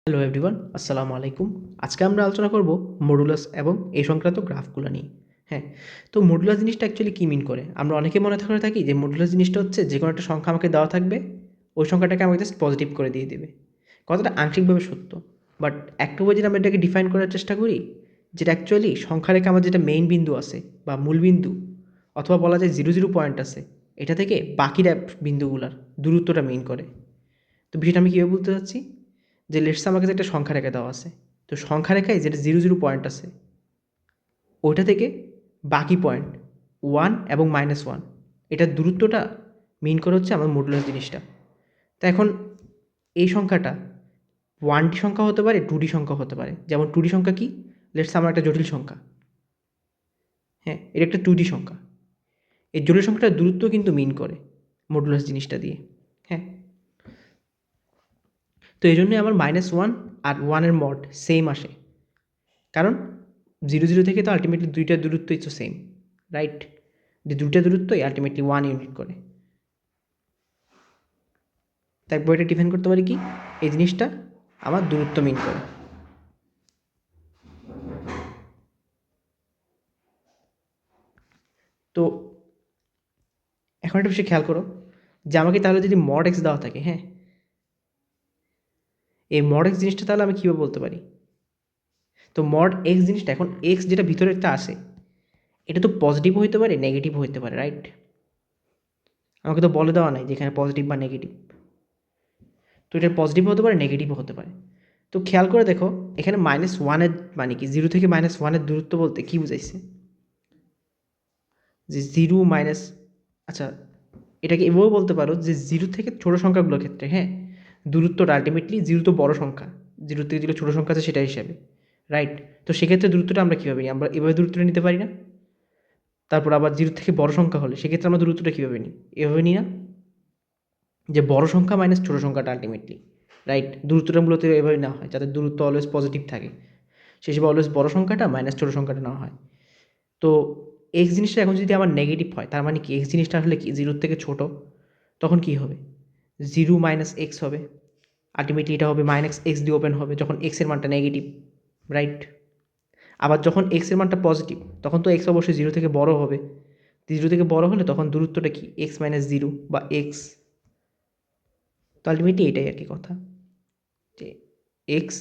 Hello everyone, আসসালামু আলাইকুম। আজকে আমরা আলোচনা করব মডুলাস এবং এই সংক্রান্ত গ্রাফগুলো নিয়ে। হ্যাঁ, তো মডুলাস জিনিসটা অ্যাকচুয়ালি কী মিন করে? আমরা অনেকে মনে করে থাকি যে মডুলাস জিনিসটা হচ্ছে যে কোনো একটা সংখ্যা আমাকে দেওয়া থাকবে, ওই সংখ্যাটাকে আমাকে জাস্ট পজিটিভ করে দিয়ে দেবে। কথাটা আংশিকভাবে সত্য, বাট একটা ওয়ে যদি আমরা এটাকে ডিফাইন করার চেষ্টা করি, যেটা অ্যাকচুয়ালি সংখ্যা রেখে আমার যেটা মেইন বিন্দু আছে বা মূল বিন্দু, অথবা বলা যায় 0 পয়েন্ট আছে, এটা থেকে বাকিরা বিন্দুগুলার দূরত্বটা মিন করে। তো বিষয়টা আমি কীভাবে বলতে চাচ্ছি, যে লেটস আমাকে যে একটা সংখ্যা রেখা দেওয়া আছে, তো সংখ্যা রেখায় যেটা 0 পয়েন্ট আছে, ওইটা থেকে বাকি পয়েন্ট 1 এবং -1, এটার দূরত্বটা মিন করে হচ্ছে আমার মডুলাস জিনিসটা। তো এখন এই সংখ্যাটা 1D সংখ্যা হতে পারে, 2D সংখ্যা হতে পারে। যেমন 2D সংখ্যা কি, লেটস আমার একটা জটিল সংখ্যা, হ্যাঁ, এটা একটা 2D সংখ্যা। এই জটিল সংখ্যাটার দূরত্ব কিন্তু মিন করে মডুলাস জিনিসটা দিয়ে। হ্যাঁ, তো এই জন্যই আমার -1 আর 1 এর মড সেম আসে, কারণ 0 থেকে তো আলটিমেটলি দুইটার দূরত্বই তো সেম, রাইট? যে দুইটা দূরত্বই আলটিমেটলি 1 ইউনিট করে। তাই বইটা ডিফাইন করতে পারি কি, এই জিনিসটা আমার দূরত্ব মিন করে। তো এখন একটা বিষয় খেয়াল করো, যে আমাকে তাহলে যদি মড এক্স দেওয়া থাকে, হ্যাঁ, এই মড এক্স জিনিসটা তাহলে আমি কীভাবে বলতে পারি? তো মড এক্স জিনিসটা, এখন এক্স যেটা ভিতরেরটা আসে, এটা তো পজিটিভও হইতে পারে, নেগেটিভও হইতে পারে, রাইট? আমাকে তো বলে দেওয়া নাই যে এখানে পজিটিভ বা নেগেটিভ। তো এটা পজিটিভও হতে পারে, নেগেটিভও হতে পারে। তো খেয়াল করে দেখো, এখানে -1 মানে কি, 0 থেকে -1 দূরত্ব বলতে কী বুঝাইছে? যে 0 মাইনাস, আচ্ছা, এটাকে এভাবেও বলতে পারো যে 0 থেকে ছোট সংখ্যাগুলোর ক্ষেত্রে, হ্যাঁ, দূরত্বটা আলটিমেটলি 0 তো বড় সংখ্যা, 0 থেকে যেগুলো ছোটো সংখ্যা আছে সেটা হিসাবে, রাইট? তো সেক্ষেত্রে দূরত্বটা আমরা কীভাবে নিই? আমরা এভাবে দূরত্বটা নিতে পারি না? তারপর আবার 0 থেকে বড় সংখ্যা হলে সেক্ষেত্রে আমরা দূরত্বটা কীভাবে নিই? এভাবে নিই না? যে বড় সংখ্যা মাইনাস ছোটো সংখ্যাটা আলটিমেটলি, রাইট? দূরত্বটা মূলত এভাবে নেওয়া হয় যাতে দূরত্ব অলওয়েজ পজিটিভ থাকে, সে হিসেবে অলওয়েজ বড় সংখ্যাটা মাইনাস ছোটো সংখ্যাটা নেওয়া হয়। তো এক্স জিনিসটা এখন যদি আমার নেগেটিভ হয়, তার মানে কি এক্স জিনিসটা আসলে কি 0 থেকে ছোট, তখন কি হবে? 0 মাইনাস এক্স হবে, আলটিমেটলি এটা হবে মাইনাস এক্স দিয়ে ওপেন হবে যখন এক্সের মানটা নেগেটিভ, রাইট? আবার যখন এক্সের মানটা পজিটিভ, তখন তো এক্স অবশ্যই 0 থেকে বড় হবে। 0 থেকে বড় হলে তখন দূরত্বটা কি এক্স মাইনাস 0 বা এক্স। তো আলটিমেটলি এটাই আর কি কথা, যে X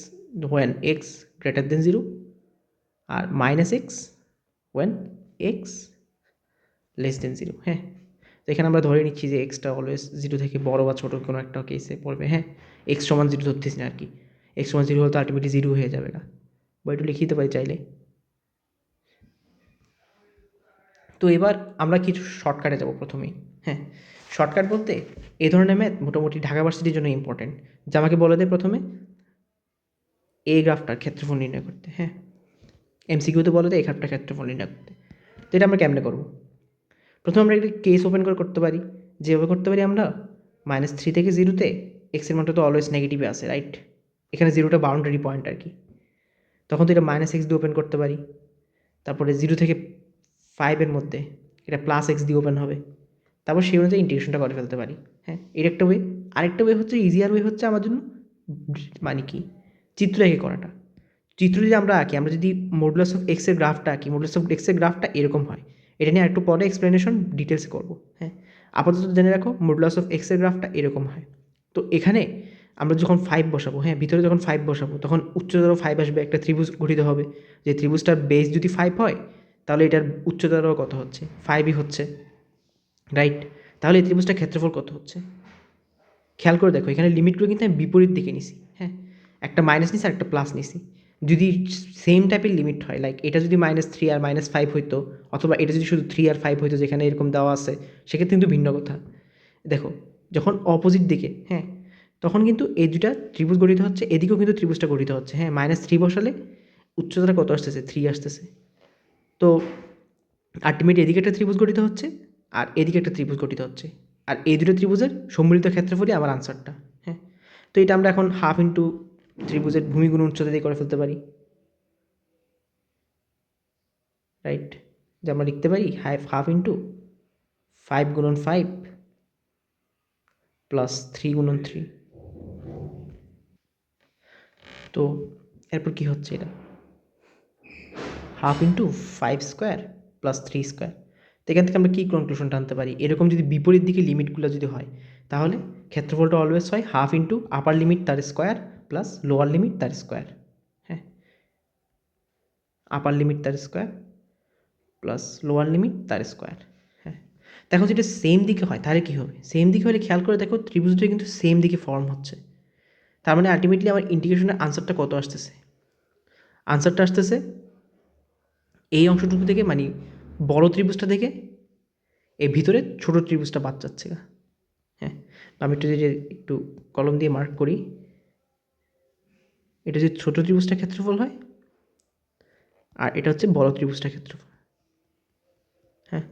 when X greater than 0 আর minus X when X less than 0। হ্যাঁ, তো এখানে আমরা ধরে নিচ্ছি যে এক্সটা অলওয়েজ 0 থেকে বড় বা ছোটো কোনো একটা কেসে পড়বে। হ্যাঁ, এক্স সমান 0 ধরতেছি না আর কি, এক্স সমান 0 হলে তো আলটিমেটলি 0 হয়ে যাবে না, বা একটু লিখে দিতে পারি চাইলে। তো এবার আমরা কিছু শর্টকাটে যাব প্রথমেই। হ্যাঁ, শর্টকাট বলতে এই ধরনের ম্যাথ মোটামুটি ঢাকা ভার্সিটির জন্য ইম্পর্টেন্ট, যা আমাকে বলে দেয় প্রথমে এই গ্রাফটার ক্ষেত্রফল নির্ণয় করতে। হ্যাঁ, এমসিকিউতে বলে দেয় এই গ্রাফটার ক্ষেত্রফল নির্ণয় করতে। তো এটা আমরা কেমনে করবো? প্রথমে আমরা একটা কেস ওপেন করে করতে পারি, যেভাবে করতে পারি আমরা -3 থেকে 0-তে এক্সের মানটা তো অলওয়েজ নেগেটিভে আসে, রাইট? এখানে 0টা বাউন্ডারি পয়েন্ট আর কি, তখন তো এটা -x দিয়ে ওপেন করতে পারি। তারপরে 0 থেকে 5-এর মধ্যে এটা +x দিয়ে ওপেন হবে, তারপর সেই অনুযায়ী ইন্টিগ্রেশনটা করে ফেলতে পারি। হ্যাঁ, এটা একটা ওয়ে। আরেকটা ওয়ে হচ্ছে, ইজিয়ার ওয়ে হচ্ছে আমার জন্য, মানে কি, চিত্র এঁকে করাটা। চিত্র যদি আমরা আঁকি, আমরা যদি মডুলাস অফ এক্সের গ্রাফটা আঁকি, মডুলাস অফ এক্সের গ্রাফটা এরকম হয়। এটা নিয়ে আরেকটু পরে এক্সপ্লেনেশন ডিটেলসে করবো। হ্যাঁ, আপাতত জেনে রাখো মডুলাস অফ এক্সের গ্রাফটা এরকম হয়। তো এখানে আমরা যখন 5 বসাবো, হ্যাঁ, ভিতরে যখন 5 বসাবো, তখন উচ্চতর 5 আসবে, একটা ত্রিভুজ গঠিত হবে। যে ত্রিভুজটার বেস যদি 5 হয়, তাহলে এটার উচ্চতর কত হচ্ছে? 5ই হচ্ছে, রাইট? তাহলে এই ত্রিভুজটার ক্ষেত্রফল কত হচ্ছে? খেয়াল করে দেখো, এখানে লিমিটগুলো কিন্তু আমি বিপরীত দিকে নিছি। হ্যাঁ, একটা মাইনাস নিছি আর একটা প্লাস নিছি। যদি সেম টাইপের লিমিট হয়, লাইক এটা যদি -3 আর -5 হইতো, অথবা এটা যদি শুধু 3 আর 5 হইতো যেখানে এরকম দেওয়া আছে, সেক্ষেত্রে কিন্তু ভিন্ন কথা। দেখো, যখন অপোজিট দিকে, হ্যাঁ, তখন কিন্তু এই দুটা ত্রিভুজ গঠিত হচ্ছে, এদিকেও কিন্তু ত্রিভুজটা গঠিত হচ্ছে। হ্যাঁ, -3 বসালে উচ্চতাটা কত আসতেছে? 3 আসতেছে। তো আলটিমেট এদিকে একটা ত্রিভুজ গঠিত হচ্ছে আর এদিকে একটা ত্রিভুজ গঠিত হচ্ছে, আর এই দুটো ত্রিভুজের সম্মিলিত ক্ষেত্রফলই আমার আনসারটা। হ্যাঁ, তো এটা আমরা এখন হাফ ইন্টু ত্রিভুজের ভূমি গুণ উচ্চতা দিয়ে করে ফেলতে পারি, রাইট? যে আমরা লিখতে পারি হাফ ইন্টু 5 গুণন 5 প্লাস 3 গুণন 3। তো এরপর কী হচ্ছে এটা, half into 5 square plus 3 square. তো এখান থেকে আমরা কী কনক্লুশনটা আনতে পারি, এরকম যদি বিপরীত দিকে লিমিটগুলো যদি হয় তাহলে ক্ষেত্রফলটা অলওয়েজ হয় হাফ ইন্টু আপার লিমিট তার স্কোয়ার প্লাস লোয়ার লিমিট তার স্কোয়ার। হ্যাঁ, আপার লিমিট তার স্কোয়ার প্লাস লোয়ার লিমিট তার স্কোয়ার। হ্যাঁ, দেখো যদি সেম দিকে হয় তাহলে কী হবে, সেম দিকে হলে খেয়াল করে দেখো ত্রিভুজটা কিন্তু সেম দিকে ফর্ম হচ্ছে। তার মানে আলটিমেটলি আমার ইন্টিগ্রেশনের আনসারটা কত আসতেছে, আনসারটা আসতেছে এই অংশটুকু থেকে, মানে বড় ত্রিভুজটা থেকে এই ভিতরে ছোট ত্রিভুজটা বাদ যাচ্ছে। হ্যাঁ, আমি একটু যদি একটু কলম দিয়ে মার্ক করি, এটা যদি ছোট ত্রিভুজটা ক্ষেত্রফল হয় আর এটা হচ্ছে বড় ত্রিভুজটা ক্ষেত্রফল। হ্যাঁ,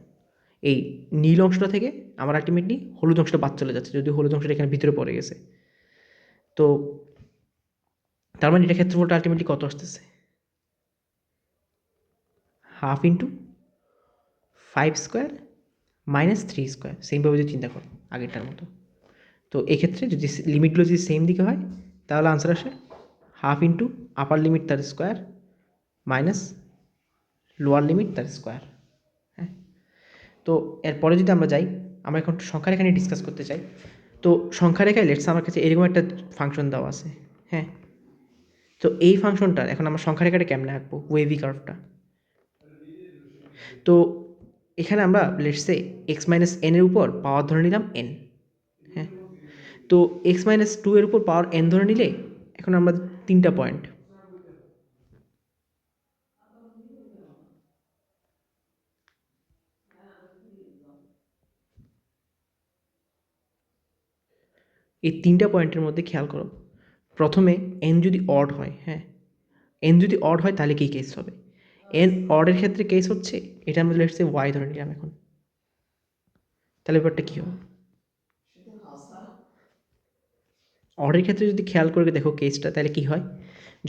এই নীল অংশটা থেকে আমার আলটিমেটলি হলুদ অংশটা বাদ চলে যাচ্ছে, যদি হলুদ অংশটা এখানে ভিতরে পড়ে গেছে। তো তার মানে এটা ক্ষেত্রফলটা আলটিমেটলি কত আসতেছে, half into 5 square minus 3 square. সেমভাবে যদি চিন্তা করো আগেরটার মতো, তো এক্ষেত্রে যদি লিমিটগুলো যদি সেম দিকে হয় তাহলে আনসার আসে হাফ ইন্টু আপার লিমিট তার স্কোয়ার মাইনাস লোয়ার লিমিট তার স্কোয়ার। হ্যাঁ, তো এরপরে যদি আমরা যাই, আমরা এখন সংখ্যা রেখা নিয়ে ডিসকাস করতে চাই। তো সংখ্যা রেখায় লেটস আমার কাছে এরকম একটা ফাংশন দেওয়া আছে। হ্যাঁ, তো এই ফাংশনটার এখন আমরা সংখ্যা রেখাটা কেমনে আঁকবো, ওয়েভি কার্ভটা। তো এখানে আমরা লেটসে এক্স মাইনাস এন এর উপর পাওয়ার ধরে নিলাম এন। হ্যাঁ, তো এক্স মাইনাস 2 এর উপর পাওয়ার এন ধরে নিলে এখন আমরা 3টা পয়েন্ট, এই 3টা পয়েন্টের মধ্যে খেয়াল করো, প্রথমে এন যদি অড হয়, হ্যাঁ এন যদি অড হয় তাহলে কী কেস হবে, এন অডের ক্ষেত্রে কেস হচ্ছে এটা আমরা লেটসে ওয়াই ধরে নিলাম এখন, তাহলে ব্যাপারটা কী হবে, অডের ক্ষেত্রে যদি খেয়াল করে দেখো কেসটা, তাহলে কী হয়,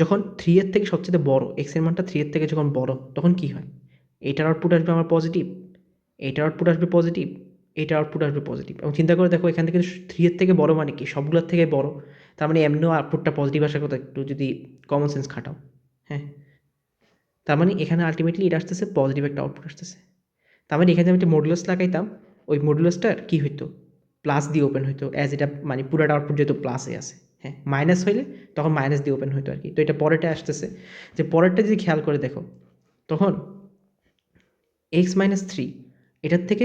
যখন 3 এর থেকে সবচেয়ে বড় এক্সের মানটা 3 এর থেকে যখন বড় তখন কী হয়, এটার আউটপুট আসবে আমার পজিটিভ, এটার আউটপুট আসবে পজিটিভ, এটার আউটপুট আসবে পজিটিভ। এবং চিন্তা করে দেখো এখান থেকে 3 এর থেকে বড় মানে কি, সবগুলোর থেকে বড়, তার মানে এমনিও আউটপুটটা পজিটিভ আসার কথা, একটু যদি কমন সেন্স খাটাও। হ্যাঁ, তার মানে এখানে আলটিমেটলি এটা আসতেছে পজিটিভ একটা আউটপুট আসতেছে। তার মানে এখানে আমি একটা মডুলাস লাগাইতাম, ওই মডুলাসটার কী হইতো, প্লাস দিয়ে ওপেন হইতো, অ্যাজ এটা মানে পুরাটা আউটপুট যেহেতু প্লাসে আছে। হ্যাঁ, মাইনাস হইলে তখন মাইনাস দিয়ে ওপেন হইতো আর কি। তো এটা পরেরটা আসতেছে, যে পরেরটা যদি খেয়াল করে দেখো তখন এক্স মাইনাস 3 এটার থেকে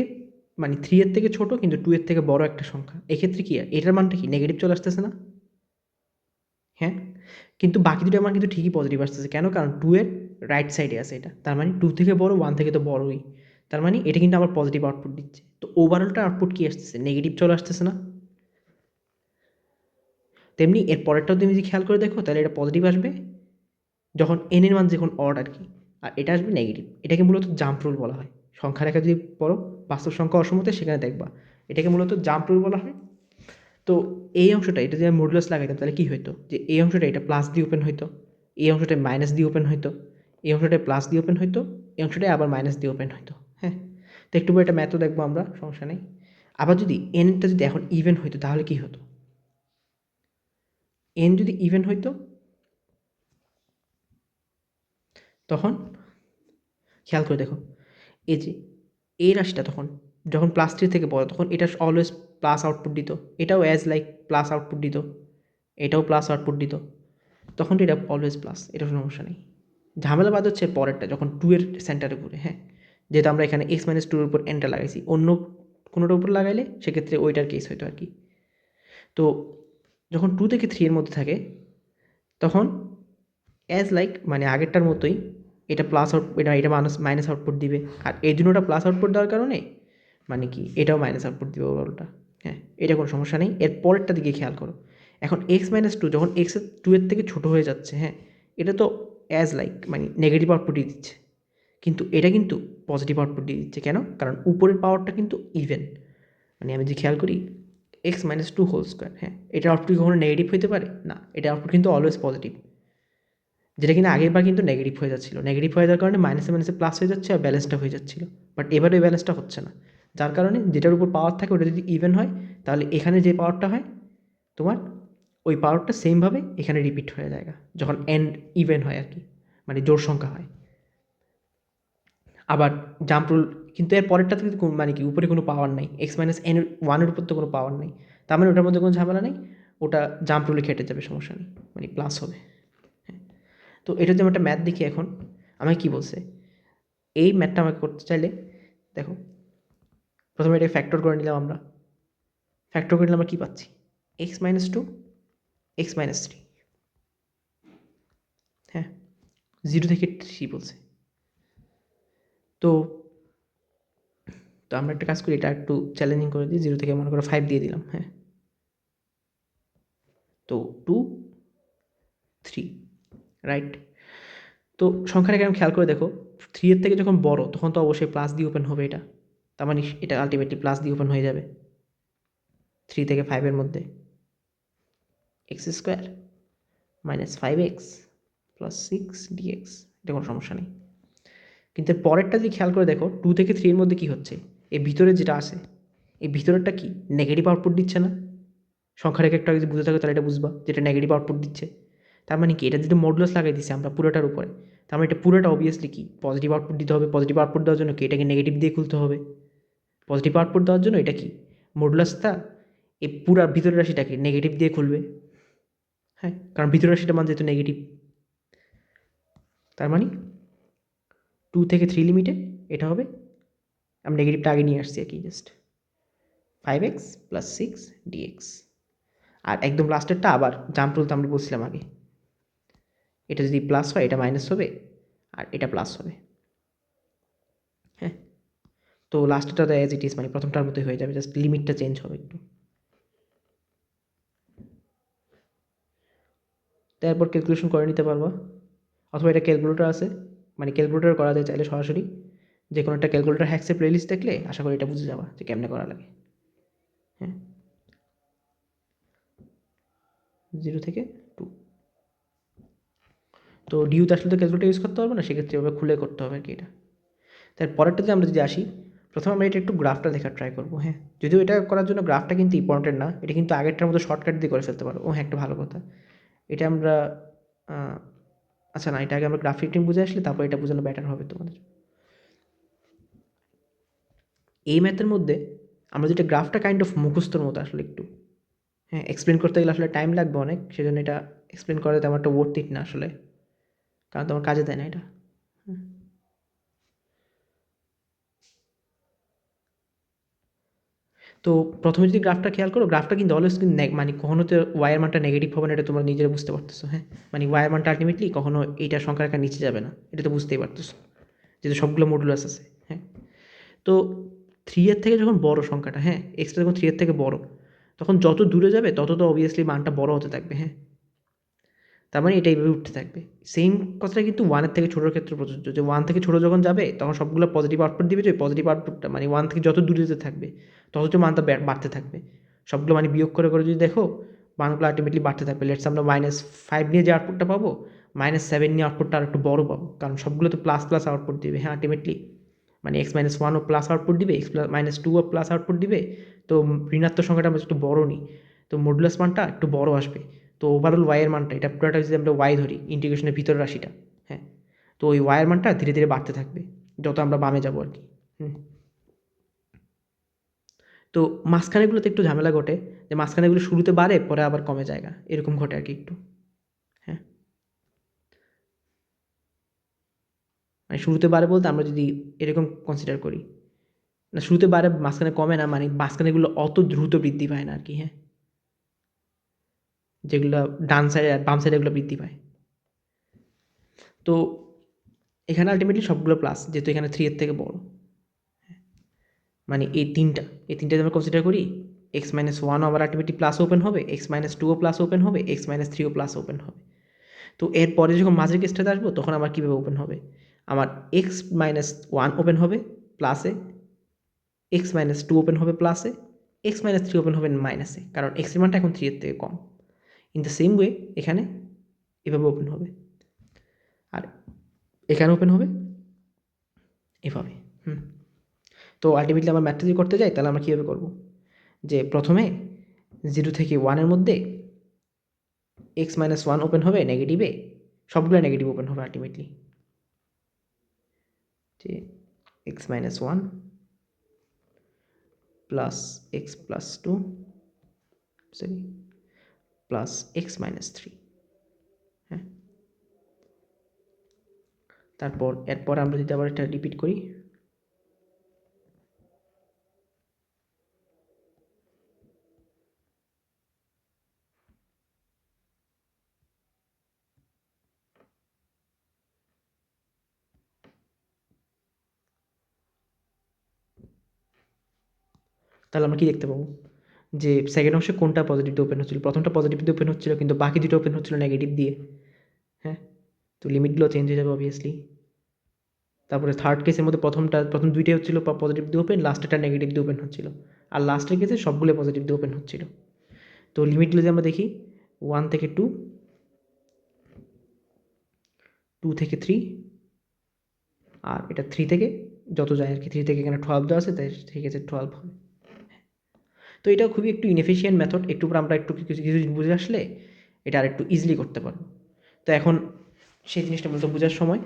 মানে 3 এর থেকে ছোট কিন্তু 2 এর থেকে বড় একটা সংখ্যা, এক্ষেত্রে কি এটার মানটা কি নেগেটিভ চলে আসতেছে না। হ্যাঁ, কিন্তু বাকি দুটো মান কিন্তু ঠিকই পজিটিভ আসতেছে, কেন, কারণ 2 এর রাইট সাইডে আছে এটা, তার মানে 2 থেকে বড় 1 থেকে তো বড়ই, তার মানে এটা কিন্তু আবার পজিটিভ আউটপুট দিচ্ছে। তো ওভারঅলটা আউটপুট কি আসতেছে, নেগেটিভ চলে আসতেছে না। তেমনি এর পরেরটাও তুমি যদি খেয়াল করে দেখো তাহলে এটা পজিটিভ আসবে যখন এন এর মান যখন অড আর কি, আর এটা আসবে নেগেটিভ। এটাকে মূলত জাম্প রুল বলা হয়, সংখ্যা রেখা যদি পড়ো বাস্তব সংখ্যা অসমতে সেখানে দেখবা এটাকে মূলত জাম্প রুল বলা হয়। তো এই অংশটা এটা যদি আমি মডুলাস লাগাইতাম তাহলে কী হইতো, যে এই অংশটা এটা প্লাস দিয়ে ওপেন হইতো, এই অংশটা মাইনাস দিয়ে ওপেন হইতো, এই অংশটা প্লাস দিয়ে ওপেন হইতো, এই অংশটাই আবার মাইনাস দিয়ে ওপেন হইতো। হ্যাঁ, তো একটু পরে এটা ম্যাথও দেখবো আমরা, সমস্যা নেই। আবার যদি এনটা যদি এখন ইভেন হইতো তাহলে কী হতো, এন যদি ইভেন হইতো তখন খেয়াল করে দেখো এই যে এই রাশিটা তখন যখন প্লাস 3 থেকে বড় তখন এটা অলওয়েজ প্লাস আউটপুট দিত, এটাও অ্যাজ লাইক প্লাস আউটপুট দিত, এটাও প্লাস আউটপুট দিত, তখন তো এটা অলওয়েজ প্লাস, এটা সমস্যা নেই। ঝামেলা বাদ হচ্ছে পরেরটা যখন 2 এর সেন্টারে ঘুরে। হ্যাঁ, যেহেতু আমরা এখানে এক্স মাইনাস 2 এর উপর এনটা লাগাইছি, অন্য কোনোটার উপর লাগাইলে সেক্ষেত্রে ওইটার কেস হইতো আর কি। তো যখন 2 থেকে 3 এর মধ্যে থাকে তখন অ্যাজ লাইক মানে আগেরটার মতোই এটা প্লাস আউট, এটা মাইনাস আউটপুট দিবে, আর এই দুটোটা প্লাস আউটপুট দেওয়ার কারণে মানে কি এটাও মাইনাস আউটপুট দিবে ওভারঅলটা। হ্যাঁ, এটা কোনো সমস্যা নেই। এর পরেরটা দিকে খেয়াল করো, এখন এক্স মাইনাস 2 যখন এক্স 2 এর থেকে ছোটো হয়ে যাচ্ছে, হ্যাঁ এটা তো অ্যাজ লাইক মানে নেগেটিভ আউটপুটই দিচ্ছে, কিন্তু এটা কিন্তু পজিটিভ আউটপুট দিয়ে দিচ্ছে। কেন, কারণ উপরের পাওয়ারটা কিন্তু ইভেন, মানে আমি যদি খেয়াল করি এক্স মাইনাস 2 হোল স্কোয়ার, হ্যাঁ এটার আউটপুট কখনো নেগেটিভ হতে পারে না, এটা আউটপুট কিন্তু অলওয়েজ পজিটিভ, যেটা কিনা আগের বার কিন্তু নেগেটিভ হয়ে যাচ্ছিলো, নেগেটিভ হয়ে যাওয়ার কারণে মাইনাসে মাইনাসে প্লাস হয়ে যাচ্ছে আর ব্যালেন্সটা হয়ে যাচ্ছিলো, বাট এবারে ওই ব্যালেন্সটা হচ্ছে না, যার কারণে যেটার উপর পাওয়ার থাকে ওটা যদি ইভেন হয় তাহলে এখানে যে পাওয়ারটা হয় তোমার ওই পাওয়ারটা সেমভাবে এখানে রিপিট হয়ে যায় যখন এন্ড ইভেন হয় আর কি, মানে জোড় সংখ্যা হয়। আবার জাম্প রুল, কিন্তু এর পরেরটাতে কিন্তু মানে কি উপরে কোনো পাওয়ার নাই, এক্স মাইনাস এন ওয়ানের উপর তো কোনো পাওয়ার নেই, তার মানে ওটার মধ্যে কোনো ঝামেলা নেই, ওটা জাম্প রুলে কেটে যাবে, সমস্যা নেই, মানে প্লাস হবে। হ্যাঁ, তো এটা যদি আমরা একটা ম্যাথ দেখি এখন আমাকে কী বলছে, এই ম্যাথটা আমাকে করতে চাইলে দেখো প্রথমে এটা ফ্যাক্টর করে নিলাম, আমরা ফ্যাক্টর করে নিলে আমরা কী পাচ্ছি, X minus two X minus three, হ্যাঁ 0 থেকে 3 বলছে। তো তো আমরা একটা কাজ করি, এটা একটু চ্যালেঞ্জিং করে দিই, 0 থেকে মনে করো 5 দিয়ে দিলাম, হ্যাঁ তো 2 3, রাইট। তো সংখ্যাটা কেন খেয়াল করে দেখো, 3 এর থেকে যখন বড় তখন তো অবশ্যই প্লাস দিয়ে ওপেন হবে এটা, তার মানে এটা আলটিমেটলি প্লাস দিয়ে ওপেন হয়ে যাবে 3 থেকে 5-এর মধ্যে, x square minus 5x plus 6 dx, এটা কোনো সমস্যা নেই। কিন্তু এর পরেরটা যদি খেয়াল করে দেখো 2 থেকে 3 এর মধ্যে কী হচ্ছে, এই ভিতরে যেটা আছে এই ভিতরেরটা কি নেগেটিভ আউটপুট দিচ্ছে না, সংখ্যাটাকে একটা যদি বুঝে থাকো তাহলে এটা বুঝবা যেটা নেগেটিভ আউটপুট দিচ্ছে, তার মানে কি এটা যদি মডুলাস লাগাই দিচ্ছি আমরা পুরোটার উপরে, তার মানে এটা পুরোটা অবভিয়াসলি কি পজিটিভ আউটপুট দিতে হবে, পজিটিভ আউটপুট দেওয়ার জন্য কি এটাকে নেগেটিভ দিয়ে খুলতে হবে, পজিটিভ আউটপুট দেওয়ার জন্য এটা কি মডুলাসটা এই পুরা ভিতরের রাশিটাকে নেগেটিভ দিয়ে খুলবে, হ্যাঁ কারণ ভিতরের রাশিটা মান যেহেতু নেগেটিভ, তার মানে 2 থেকে 3 লিমিটে এটা হবে, আমি নেগেটিভটা আগে নিয়ে আসছি আর কি, জাস্ট 5x প্লাস 6 dx। আর একদম লাস্টেরটা আবার জাম্প রুল তো আমরা বলছিলাম আগে, এটা যদি প্লাস হয় এটা মাইনাস হবে, আর এটা প্লাস হবে, হ্যাঁ তো লাস্টটা তো অ্যাজ ইট ইজ মানে প্রথমটার মতোই হয়ে যাবে, জাস্ট লিমিটটা চেঞ্জ হবে একটু। তারপর ক্যালকুলেশন করে নিতে পারবো, অথবা এটা ক্যালকুলেটর আছে, মানে ক্যালকুলেটর করা যায় চাইলে সরাসরি, যে কোনো একটা ক্যালকুলেটর হ্যাক্সের প্লেলিস্ট দেখলে আশা করি এটা বুঝে যাওয়া যে কেমনে করা লাগে। হ্যাঁ 0 থেকে 2, তো ডিউতে আসলে তো ক্যালকুলেটর ইউজ করতে পারবো না, সেক্ষেত্রে এভাবে খুলে করতে হবে আর কি এটা। তারপরেরটাতে আমরা যদি আসি, প্রথমে আমরা এটা একটু গ্রাফটা দেখার ট্রাই করবো, হ্যাঁ যদিও এটা করার জন্য গ্রাফটা কিন্তু ইম্পর্টেন্ট না, এটা কিন্তু আগেরটার মতো শর্টকাট দিয়ে করে ফেলতে পারো, ও হ্যাঁ একটা ভালো কথা, এটা আমরা আচ্ছা না এটা আগে আমরা গ্রাফিক টিম বুঝে আসলে তারপর এটা বোঝানো বেটার হবে তোমাদের। এই ম্যাথের মধ্যে আমরা যেটা গ্রাফটা কাইন্ড অফ মুখস্থর মতো আসলে একটু, হ্যাঁ এক্সপ্লেন করতে গেলে আসলে টাইম লাগবে অনেক, সেজন্য এটা এক্সপ্লেন করা তেমন একটা ওয়ার্থ ইট না আসলে, কারণ তোমার কাজে দেয় না এটা। তো প্রথমে যদি গ্রাফটা খেয়াল করো, গ্রাফটা কিন্তু অলওয়েজ কিন্তু মানে কখনো তো ওয়াইয়ের মানটা নেগেটিভ হবে না, এটা তোমরা নিজেরা বুঝতে পারতেছো, হ্যাঁ মানে ওয়াইয়ের মানটা আলটিমেটলি কখনো এইটার সংখ্যা রেখার নিচে যাবে না, এটা তো বুঝতেই পারতেছো যেহেতু সবগুলো মডুলাস আছে, হ্যাঁ তো 3 এর থেকে যখন বড় সংখ্যাটা, হ্যাঁ এক্সটা যখন 3 এর থেকে বড়, তখন যত দূরে যাবে তত তো অবভিয়াসলি মানটা বড় হতে থাকবে, হ্যাঁ তার মানে এটা এইভাবে উঠতে থাকবে। সেম কথাটা কিন্তু 1-এর থেকে ছোটোর ক্ষেত্রে প্রযোজ্য, যে 1 থেকে ছোটো যখন যাবে তখন সবগুলো পজিটিভ আউটপুট দিবে, যে পজিটিভ আউটপুটটা মানে 1 থেকে যত দূরে যেতে থাকবে তত মানটা বাড়তে থাকবে, সবগুলো মানে বিয়োগ করে করে যদি দেখো মানগুলো আলটিমেটলি বাড়তে থাকবে। লেটস আমরা -5 নিয়ে যে আউটপুটটা পাবো, -7 নিয়ে আউটপুটটা আর একটু বড় পাবো, কারণ সবগুলো তো প্লাস প্লাস আউটপুট দিবে, হ্যাঁ আলটিমেটলি মানে x-1 ও প্লাস আউটপুট দিবে, -2 ও প্লাস আউটপুট দিবে, তো ঋণাত্মক সংখ্যাটা আমরা একটু বড় নিই, তো মডুলাস মানটা একটু বড় আসবে। তো ওভারঅল ওয়াইয়ের মানটা এটা পুরোটা যদি আমরা ওয়াই ধরি ইন্টিগ্রেশনের ভিতরের রাশিটা, হ্যাঁ তো ওই ওয়াইয়ের মানটা ধীরে ধীরে বাড়তে থাকবে যত আমরা বামে যাবো আর কি। তো মাঝখানেগুলোতে একটু ঝামেলা ঘটে, যে মাঝখানেগুলো শুরুতে বাড়ে পরে আবার কমে জায়গা, এরকম ঘটে আর কি একটু, হ্যাঁ মানে শুরুতে বাড়ে বলতে আমরা যদি এরকম কনসিডার করি, না শুরুতে বাড়ে মাঝখানে কমে না, মানে মাঝখানেগুলো অত দ্রুত বৃদ্ধি পায় না আর কি, হ্যাঁ যেগুলো ডান সাইডে আর বাম সাইডে এগুলো বৃদ্ধি পায়। তো এখানে আলটিমেটলি সবগুলো প্লাস, যেহেতু এখানে 3 এর থেকে বড়, মানে এই তিনটা যদি আমরা কনসিডার করি, x-1 আবার আলটিমেটলি প্লাস ওপেন হবে, x-2 ও প্লাস ওপেন হবে, x-3 ও প্লাস ওপেন হবে। তো এরপরে যখন মাঝের কেসটাতে আসবো তখন আমার কীভাবে ওপেন হবে, আমার x-1 ওপেন হবে প্লাসে, x-2 ওপেন হবে প্লাসে, x-3 ওপেন হবে মাইনাসে, কারণ x এর মানটা এখন 3 এর থেকে কম। ইন দ্য সেম ওয়ে এখানে এভাবে ওপেন হবে, আর এখানে ওপেন হবে এভাবে। তো আলটিমেটলি আমার ম্যাথটা যদি করতে যাই তাহলে আমরা কীভাবে করবো, যে প্রথমে 0 থেকে 1-এর মধ্যে এক্স মাইনাস ওয়ান ওপেন হবে নেগেটিভে, সবগুলো নেগেটিভ ওপেন হবে আলটিমেটলি, যে X minus one plus X plus two sorry plus X minus three. হ্যাঁ, তারপর এরপর আমরা যদি আবার এটা রিপিট করি, তাহলে আমরা কি দেখতে পাবো, যে সেকেন্ড অংশে কোনটা পজিটিভ দিয়ে ওপেন হচ্ছিল, প্রথমটা পজিটিভ দিয়ে ওপেন হচ্ছিল কিন্তু বাকি দুটো ওপেন হচ্ছিল নেগেটিভ দিয়ে। হ্যাঁ, তো লিমিটগুলো চেঞ্জ হয়ে যাবে অবভিয়াসলি। তারপরে থার্ড কেসের মধ্যে প্রথম দুইটাই হচ্ছিল পজিটিভ দিয়ে ওপেন, লাস্টেরটা নেগেটিভ দিয়ে ওপেন হচ্ছিল, আর লাস্টের কেসে সবগুলো পজিটিভ দিয়ে ওপেন হচ্ছিল। তো লিমিটগুলো যদি আমরা দেখি, 1 থেকে 2, 2 থেকে 3, আর এটা 3 থেকে যত যায় আর কি, 3 থেকে এখানে 12 দেওয়া আছে, তাই ঠিক আছে 12 হবে। তো এটা খুবই একটু ইনএফিশিয়েন্ট মেথড, একটু পর আমরা একটু কিছু কিছু বুঝে আসলে এটা আর একটু ইজিলি করতে পারবো। তো এখন সেই জিনিসটা মূলত বোঝার সময়,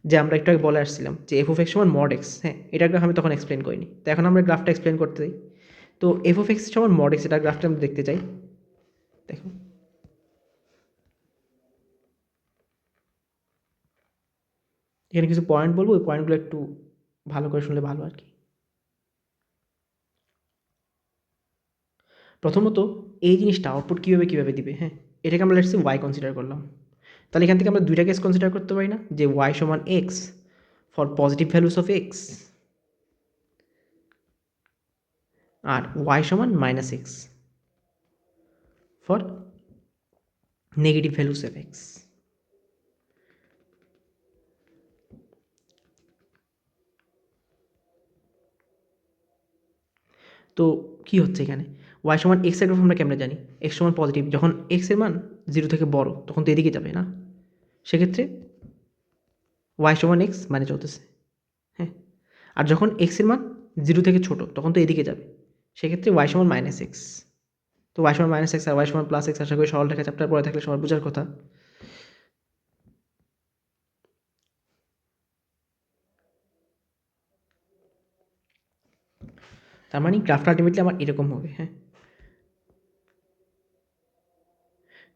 যে আমরা একটু আগে বলে আসছিলাম যে এফ অফ এক্স সমান মড এক্স, হ্যাঁ এটা গ্রাফ আমি তখন এক্সপ্লেন করিনি, তো এখন আমরা গ্রাফটা এক্সপ্লেন করতে চাই। তো এফ অফ এক্স সমান মড এক্স, এটা গ্রাফটা আমরা দেখতে চাই। দেখো এখানে কিছু পয়েন্ট বলবো, ওই পয়েন্টগুলো একটু ভালো করে শুনলে ভালো আর কি। প্রথমত এই জিনিসটা আউটপুট কীভাবে দিবে, হ্যাঁ এটাকে আমরা লেটস সে ওয়াই কনসিডার করলাম। তাহলে এখান থেকে আমরা দুইটা কেস কনসিডার করতে পারি না, যে ওয়াই সমান X for positive values of X, আর ওয়াই সমান minus X for negative values of X. তো কি হচ্ছে এখানে, ওয়াই সমান এক্স এর গ্রাফ আমরা কেমনে জানি, এক্স সমান পজিটিভ, যখন এক্সের মান 0 থেকে বড় তখন তো এদিকে যাবে না, সেক্ষেত্রে ওয়াই সমান এক্স মানে চলতেছে। হ্যাঁ, আর যখন এক্সের মান 0 থেকে ছোট তখন তো এদিকে যাবে, সেক্ষেত্রে ওয়াই সমান মাইনাস এক্স। তো ওয়াই সমান মাইনাস এক্স আর ওয়াই সমান প্লাস এক্স, আশা করি সরল রেখা চ্যাপ্টার পরে থাকলে সবার বোঝার কথা। তার মানে গ্রাফটা আলটিমেটলি আমার এরকম হবে। হ্যাঁ,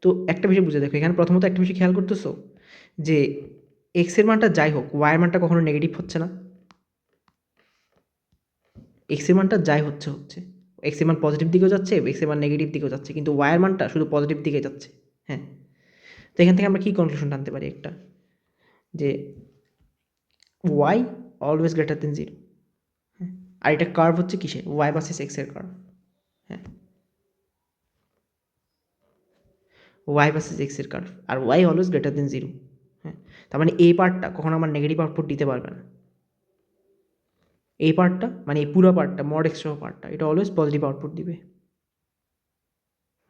তো একটা বিষয় বুঝে দেখো, এখানে প্রথমত একটা বিষয় খেয়াল করতেছো যে এক্সের মানটা যাই হোক ওয়াইয়ের মানটা কখনো নেগেটিভ হচ্ছে না, এক্সের মানটা যাই হচ্ছে এক্সের মান পজিটিভ দিকেও যাচ্ছে, এক্সের মান নেগেটিভ দিকেও যাচ্ছে, কিন্তু ওয়াইয়ের মানটা শুধু পজিটিভ দিকে যাচ্ছে। হ্যাঁ, তো এখান থেকে আমরা কী কনক্লুশন টানতে পারি একটা, যে ওয়াই অলওয়েজ গ্রেটার দেন 0। হ্যাঁ, আর এটা কার্ভ হচ্ছে কিসের, ওয়াই ভার্সেস এক্সের কার্ভ। হ্যাঁ, ওয়াই ভার্সেস এক্সের কার্ভ, আর ওয়াই অলওয়েজ গ্রেটার দেন 0। হ্যাঁ, তার মানে এই পার্টটা কখনো আমার নেগেটিভ আউটপুট দিতে পারবে না, এই পার্টটা মানে এই পুরো পার্টটা মড এক্স সহ পার্টটা এটা অলওয়েজ পজিটিভ আউটপুট দিবে।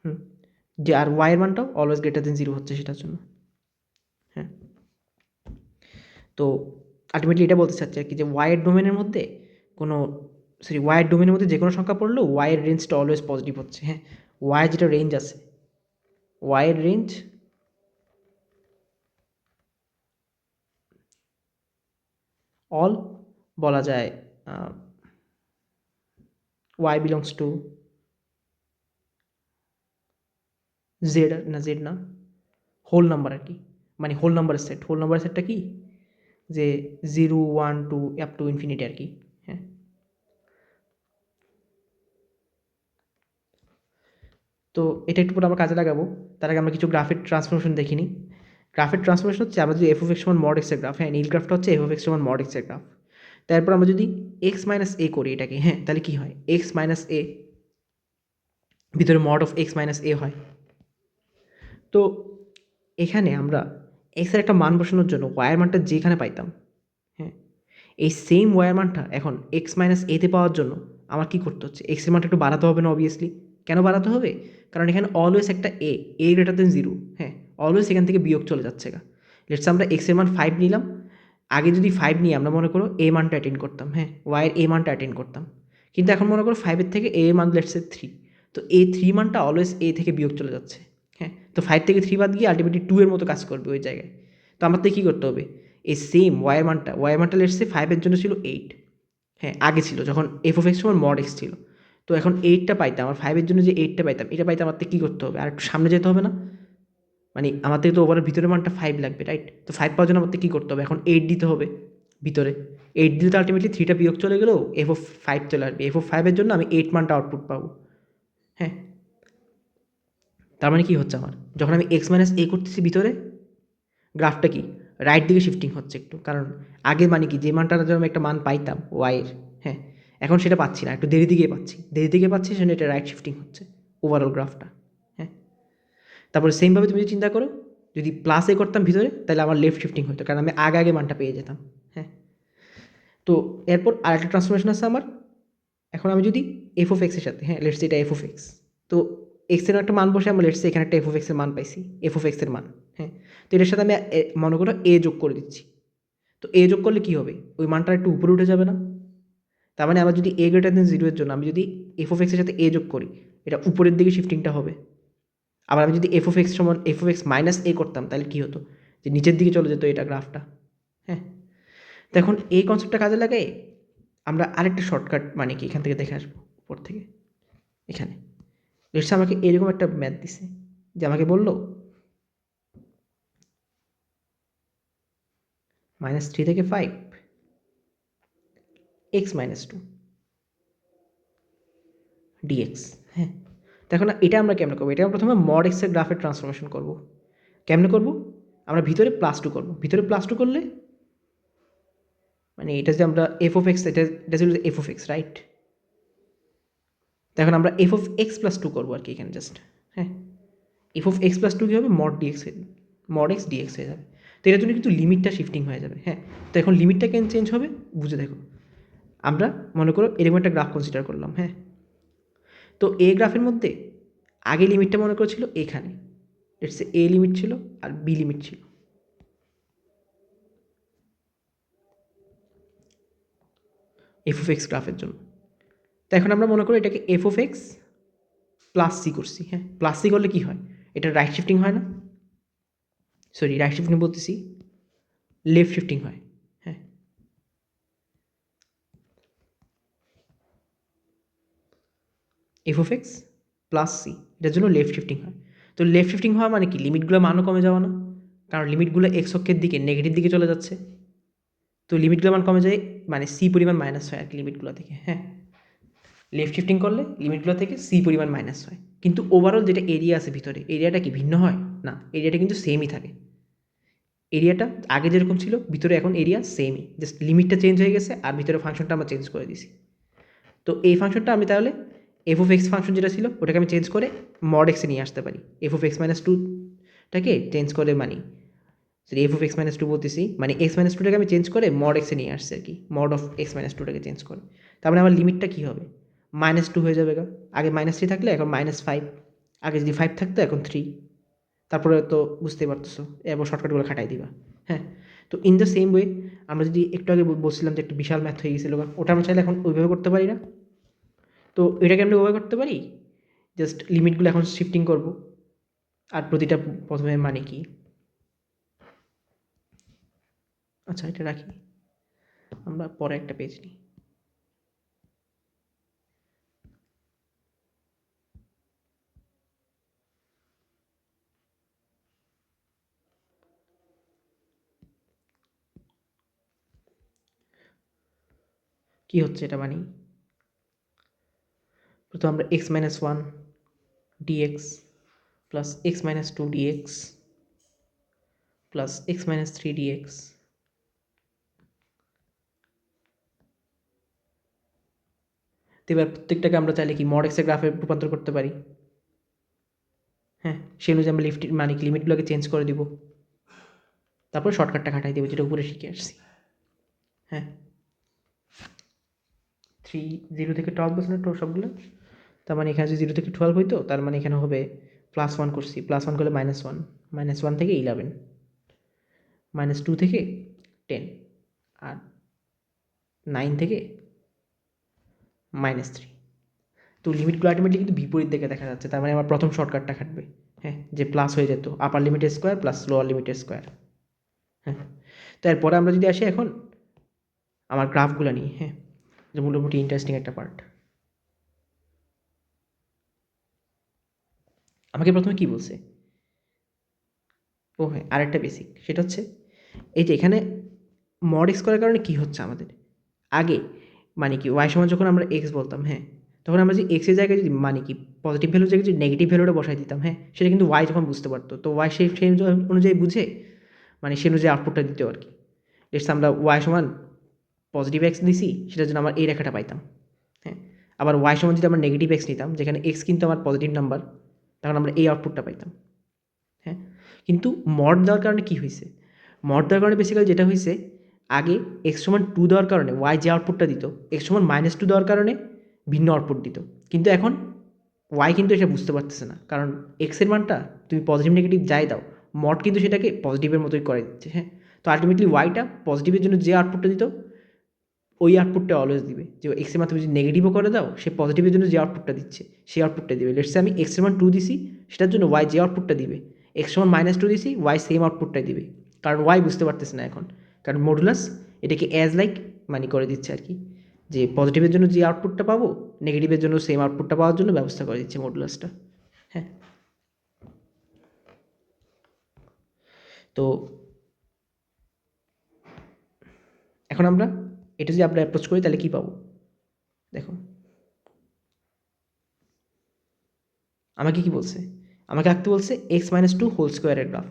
হুম, যে আর ওয়াইয়ের মানটাও অলওয়েজ গ্রেটার দেন 0 হচ্ছে সেটার জন্য। হ্যাঁ, তো আলটিমেটলি এটা বলতে চাচ্ছি আর কি, যে ওয়াইয়ের ডোমেনের মধ্যে কোনো ওয়াইয়ের ডোমেনের মধ্যে যে কোনো সংখ্যা পড়লেও ওয়াইয়ের রেঞ্জটা অলওয়েজ পজিটিভ হচ্ছে। হ্যাঁ, ওয়াইয়ের যেটা রেঞ্জ আছে, ওয়াইয়ের রেঞ্জ অল বলা যায় ওয়াই বিলংস টু জেড, না জেড না, হোল নাম্বার আর কি, মানে হোল নাম্বারের সেট, হোল নাম্বারের সেটটা কি, যে 0 1 2 আপ টু ইনফিনিটি আর কি। হ্যাঁ, তো এটা একটু পরে আমরা কাজে লাগাবো, তার আগে আমরা কিছু গ্রাফের ট্রান্সফরমেশন দেখিনি। গ্রাফের ট্রান্সফরমেশন হচ্ছে আমরা যদি এফ অফ এক্স সমান মড এক্সের গ্রাফ, হ্যাঁ নীল গ্রাফটা হচ্ছে এফ অফ এক্স সমান মড এক্সের গ্রাফ, তারপর আমরা যদি এক্স মাইনাস এ করি এটাকে, হ্যাঁ তাহলে কী হয়, এক্স মাইনাস এ ভিতরে মড অফ এক্স মাইনাস এ হয়। তো এখানে আমরা এক্সের একটা মান বসানোর জন্য ওয়াইয়ের মানটা যেখানে পাইতাম, হ্যাঁ এই সেম ওয়াইয়ের মানটা এখন এক্স মাইনাস এতে পাওয়ার জন্য আমার কী করতে হচ্ছে, এক্সের মানটা একটু বাড়াতে হবে না অবভিয়াসলি। কেন বাড়াতে হবে, কারণ এখানে অলওয়েজ একটা এ গ্রেটার দেন 0, হ্যাঁ অলওয়েজ এখান থেকে বিয়োগ চলে যাচ্ছে গা। লেটস আমরা এক্সের মান 5 নিলাম, আগে যদি 5 নিয়ে আমরা মনে করো এ মানটা অ্যাটেন্ড করতাম, হ্যাঁ ওয়াইয়ের এ মানটা অ্যাটেন্ড করতাম, কিন্তু এখন মনে করো 5-এর থেকে এ মান লেটসে 3, তো এ 3 মানটা অলওয়েজ এ থেকে বিয়োগ চলে যাচ্ছে। হ্যাঁ, তো 5 থেকে 3 বাদ গিয়ে আলটিমেটলি 2 এর মতো কাজ করবে ওই জায়গায়। তো আমাদের কী করতে হবে, এই সেম ওয়াই মানটা লেটস সে 5 এর জন্য ছিল 8, হ্যাঁ আগে ছিল যখন এফ অফ এক্স সমান মড এক্স ছিল। তো এখন 8টা পাইতাম, আমার 5-এর জন্য যে 8টা পাইতাম, এটা পাইতে আমার কী করতে হবে, আর একটু সামনে যেতে হবে না? মানে আমাদের তো ওভারের ভিতরের মানটা 5 লাগবে, রাইট? তো 5 পাওয়ার জন্য আমাদের কী করতে হবে, এখন 8 দিতে হবে ভিতরে। 8 দিলে তো আলটিমেটলি 3টা বিয়োগ চলে গেলেও এফ অফ 5 চলে আসবে। এফ অফ 5-এর জন্য আমি 8 মানটা আউটপুট পাবো, হ্যাঁ। তার মানে কী হচ্ছে, আমার যখন আমি এক্স মাইনাস এ করতেছি ভিতরে, গ্রাফটা কি রাইট দিকে শিফটিং হচ্ছে একটু, কারণ আগে মানে কি যে মানটার জন্য আমি একটা মান পাইতাম ওয়াইয়ের, হ্যাঁ এখন সেটা পাচ্ছি না, একটু দেরি দিকে পাচ্ছি সেজন্য এটা রাইট শিফটিং হচ্ছে ওভারঅল গ্রাফটা, হ্যাঁ। তারপরে সেমভাবে তুমি যদি চিন্তা করো, যদি প্লাস এ করতাম ভিতরে তাহলে আমার লেফট শিফটিং হতো, কারণ আমি আগে মানটা পেয়ে যেতাম, হ্যাঁ। তো এরপর আরেকটা ট্রান্সফরমেশন আছে আমার, এখন আমি যদি এফ অফ এক্সের সাথে, হ্যাঁ লেটস এটা এফ অফ এক্স, তো এক্সের একটা মান বসে আমরা লেটস এখানে একটা এফ অফ এক্সের মান পাইছি, এফ অফ এক্সের মান, হ্যাঁ। তো এটার সাথে আমি মনে করো এ যোগ করে দিচ্ছি। তো এ যোগ করলে কী হবে, ওই মানটা একটু উপরে উঠে যাবে না? তার মানে আমার যদি এ গ্রেটার দেন 0 এর জন্য আমি যদি এফ অফ এক্সের সাথে এ যোগ করি, এটা উপরের দিকে শিফটিংটা হবে। আবার আমি যদি এফ অফ এক্স সমান এফ অফ এক্স মাইনাস এ করতাম তাহলে কী হতো, যে নিচের দিকে চলে যেত এটা গ্রাফটা, হ্যাঁ। তো এখন এই কনসেপ্টটা কাজে লাগাই আমরা আরেকটা শর্টকাট মানে কি এখান থেকে দেখে আসবো উপর থেকে। এখানে লেটস আমাকে এরকম একটা ম্যাথ দিছে, যে আমাকে বললো -3 থেকে 5 এক্স মাইনাস 2 ডিএক্স, হ্যাঁ। তো এখন এটা আমরা কেমনে করবো, এটা আমরা প্রথমে মড এক্সের গ্রাফের ট্রান্সফরমেশন করবো। কেমনে করবো, আমরা ভিতরে +2 করবো, ভিতরে +2 করলে মানে এটা যে আমরা এফ অফ এক্স, এটা ছিল এফ অফ এক্স, রাইট? তো এখন আমরা এফ অফ এক্স প্লাস 2 করবো আর কি এখানে জাস্ট, হ্যাঁ। এফ অফ এক্স প্লাস 2 কী হবে, মড এক্স ডিএক্স হয়ে যাবে। তো এটার জন্য কিন্তু লিমিটটা শিফটিং হয়ে যাবে, হ্যাঁ। তো এখন লিমিটটা কেন চেঞ্জ হবে বুঝে দেখো, আমরা মনে করো এরকম একটা গ্রাফ কনসিডার করলাম, হ্যাঁ। তো এ গ্রাফের মধ্যে আগে লিমিটটা মনে করেছিল এখানে, ইটস এ লিমিট ছিল আর বি লিমিট ছিল। এফ অফ এক্স গ্রাফের জন্য। তো এখন আমরা মনে করি এটাকে F of X plus C করছি, হ্যাঁ। প্লাস সি করলে কী হয়, এটা রাইট শিফটিং হয় না, সরি রাইট শিফটিং বলতেছি, লেফট শিফটিং হয়, হ্যাঁ। F of X plus C এটার জন্য লেফট শিফটিং হয়। তো লেফট শিফটিং হওয়া মানে কি, লিমিটগুলো মানও কমে যাওয়া না, কারণ লিমিটগুলো এক্স অক্ষের দিকে নেগেটিভ দিকে চলে যাচ্ছে। তো লিমিটগুলো মান কমে যায়, মানে সি পরিমাণ মাইনাস হয় আর কি লিমিটগুলো থেকে, হ্যাঁ। লেফট শিফটিং করলে লিমিটগুলো থেকে সি পরিমাণ মাইনাস হয়, কিন্তু ওভারঅল যেটা এরিয়া আছে ভিতরে, এরিয়াটা কি ভিন্ন হয় না, এরিয়াটা কিন্তু সেমই থাকে। এরিয়াটা আগে যেরকম ছিল ভিতরে এখন এরিয়া সেমই, জাস্ট লিমিটটা চেঞ্জ হয়ে গেছে আর ভিতরে ফাংশনটা আমরা চেঞ্জ করে দিছি। তো এই ফাংশনটা আমি তাহলে এফ অফ এক্স ফাংশন যেটা ছিল ওটাকে আমি চেঞ্জ করে মড এক্সে নিয়ে আসতে পারি। এফ অফ এক্স মাইনাস 2টাকে চেঞ্জ করে মানে এফ অফ এক্স মাইনাস 2 বলতেছি, মানে এক্স মাইনাস 2টাকে আমি চেঞ্জ করে মড এক্সে নিয়ে আসছি আর কি, মড অফ এক্স মাইনাস 2টাকে চেঞ্জ করে। তারপরে আমার লিমিটটা কী হবে, -2 হয়ে যাবে গা, আগে -3 থাকলে এখন -5, আগে যদি 5 থাকতো এখন 3। তারপরে তো বুঝতেই পারতেছো, এবার শর্টকাটগুলো খাটাই দিবা, হ্যাঁ। তো ইন দ্য সেম ওয়ে আমরা যদি একটু আগে বলছিলাম যে একটা বিশাল ম্যাথ হয়ে গেছিলো, ওটা আমরা চাইলে এখন ওইভাবে করতে পারি না? তো এটাকে আমরা ওইভাবে করতে পারি, জাস্ট লিমিটগুলো এখন শিফটিং করব, আর প্রতিটা প্রথমে মানে কি, আচ্ছা এটা রাখি, আমরা পরে একটা পেজ নিই। কি হচ্ছে এটা মানে, প্রথমে আমরা X minus 1 DX plus X minus 2 DX plus X minus 3 DX, তো এবার প্রত্যেকটাকে আমরা চাইলে কি মড এক্সের গ্রাফে রূপান্তর করতে পারি, হ্যাঁ। সেই অনুযায়ী আমরা মানে কি লিমিটগুলোকে চেঞ্জ করে দিব, তারপর শর্টকাটটা খাটাই দেবো যেটা উপরে শিখে আসছি, হ্যাঁ। 0 থেকে 12 বলছে না সবগুলো, তার মানে এখানে যদি 0 থেকে 12 হইতো তার মানে এখানে হবে +1 করছি, +1 করলে -1, -1 থেকে 11, -2 থেকে 10, আর 9 থেকে -3। তো লিমিটগুলো আলটিমেটলি কিন্তু বিপরীত দিকে দেখা যাচ্ছে, তার মানে আমার প্রথম শর্টকাটটা খাটবে, হ্যাঁ, যে প্লাস হয়ে যেত আপার লিমিটের স্কোয়ার প্লাস লোয়ার লিমিটের স্কোয়ার। হ্যাঁ, তো এরপরে আমরা যদি আসি এখন আমার গ্রাফগুলো নিয়ে, হ্যাঁ, যে মোটামুটি ইন্টারেস্টিং একটা পার্ট। আমাকে প্রথমে কি বলছে, ও হ্যাঁ আরেকটা বেসিক, সেটা হচ্ছে এই যে এখানে মড এক্স করার কারণে কী হচ্ছে আমাদের, আগে মানে কি ওয়াই সমান যখন আমরা এক্স বলতাম, হ্যাঁ, তখন আমরা যে এক্সের জায়গায় যদি মানে কি পজিটিভ ভ্যালুর জায়গায় যদি নেগেটিভ ভ্যালুটা বসাই দিতাম, হ্যাঁ, সেটা কিন্তু ওয়াই যখন বুঝতে পারতো, তো ওয়াই সেই অনুযায়ী বুঝে মানে সে অনুযায়ী আউটপুটটা দিত আর কি। লেটস আমরা ওয়াই সমান পজিটিভ এক্স দিছি, সেটার জন্য আমার এই রেখাটা পাইতাম, হ্যাঁ। আবার ওয়াই সমান যদি আমরা নেগেটিভ এক্স নিতাম, যেখানে এক্স কিন্তু আমার পজিটিভ নাম্বার, তখন আমরা এই আউটপুটটা পাইতাম, হ্যাঁ। কিন্তু মড দেওয়ার কারণে কী হয়েছে, মড দেওয়ার কারণে বেসিক্যালি যেটা হয়েছে, আগে এক্স সমান 2 দেওয়ার কারণে ওয়াই যে আউটপুটটা দিত, এক্স সমান -2 দেওয়ার কারণে ভিন্ন আউটপুট দিত। কিন্তু এখন ওয়াই কিন্তু এটা বুঝতে পারতেছে না, কারণ এক্সের মানটা তুমি পজিটিভ নেগেটিভ যাই দাও, মড কিন্তু সেটাকে পজিটিভের মতোই করে দিচ্ছে, হ্যাঁ। তো আলটিমেটলি ওয়াইটা পজিটিভের জন্য যে আউটপুটটা দিত, ওই আউটপুটটা অলওয়েজ দিবে। যে এক্সের মান তুমি যদি নেগেটিভও করে দাও, সে পজিটিভের জন্য যে আউটপুটটা দিচ্ছে সেই আউটপুটটা দিবে। লেটসে আমি এক্সের মান 2 দিছি, সেটার জন্য ওয়াই যে আউটপুটটা দিবে, এক্স সমান -2 দিছি, ওয়াই সেম আউটপুটটাই দিবে, কারণ ওয়াই বুঝতে পারতেছে না এখন, কারণ মডুলাস এটাকে অ্যাজ লাইক মানে করে দিচ্ছে আর কি, যে পজিটিভের জন্য যে আউটপুটটা পাবো, নেগেটিভের জন্য সেম আউটপুটটা পাওয়ার জন্য ব্যবস্থা করে দিচ্ছে মডুলাসটা, হ্যাঁ। তো এখন আমরা এটা যদি আমরা অ্যাপ্রোচ করি তাহলে কী পাবো, দেখো আমাকে কি বলছে, আমাকে আঁকতে বলছে x-2 হোল স্কোয়ারের গ্রাফ।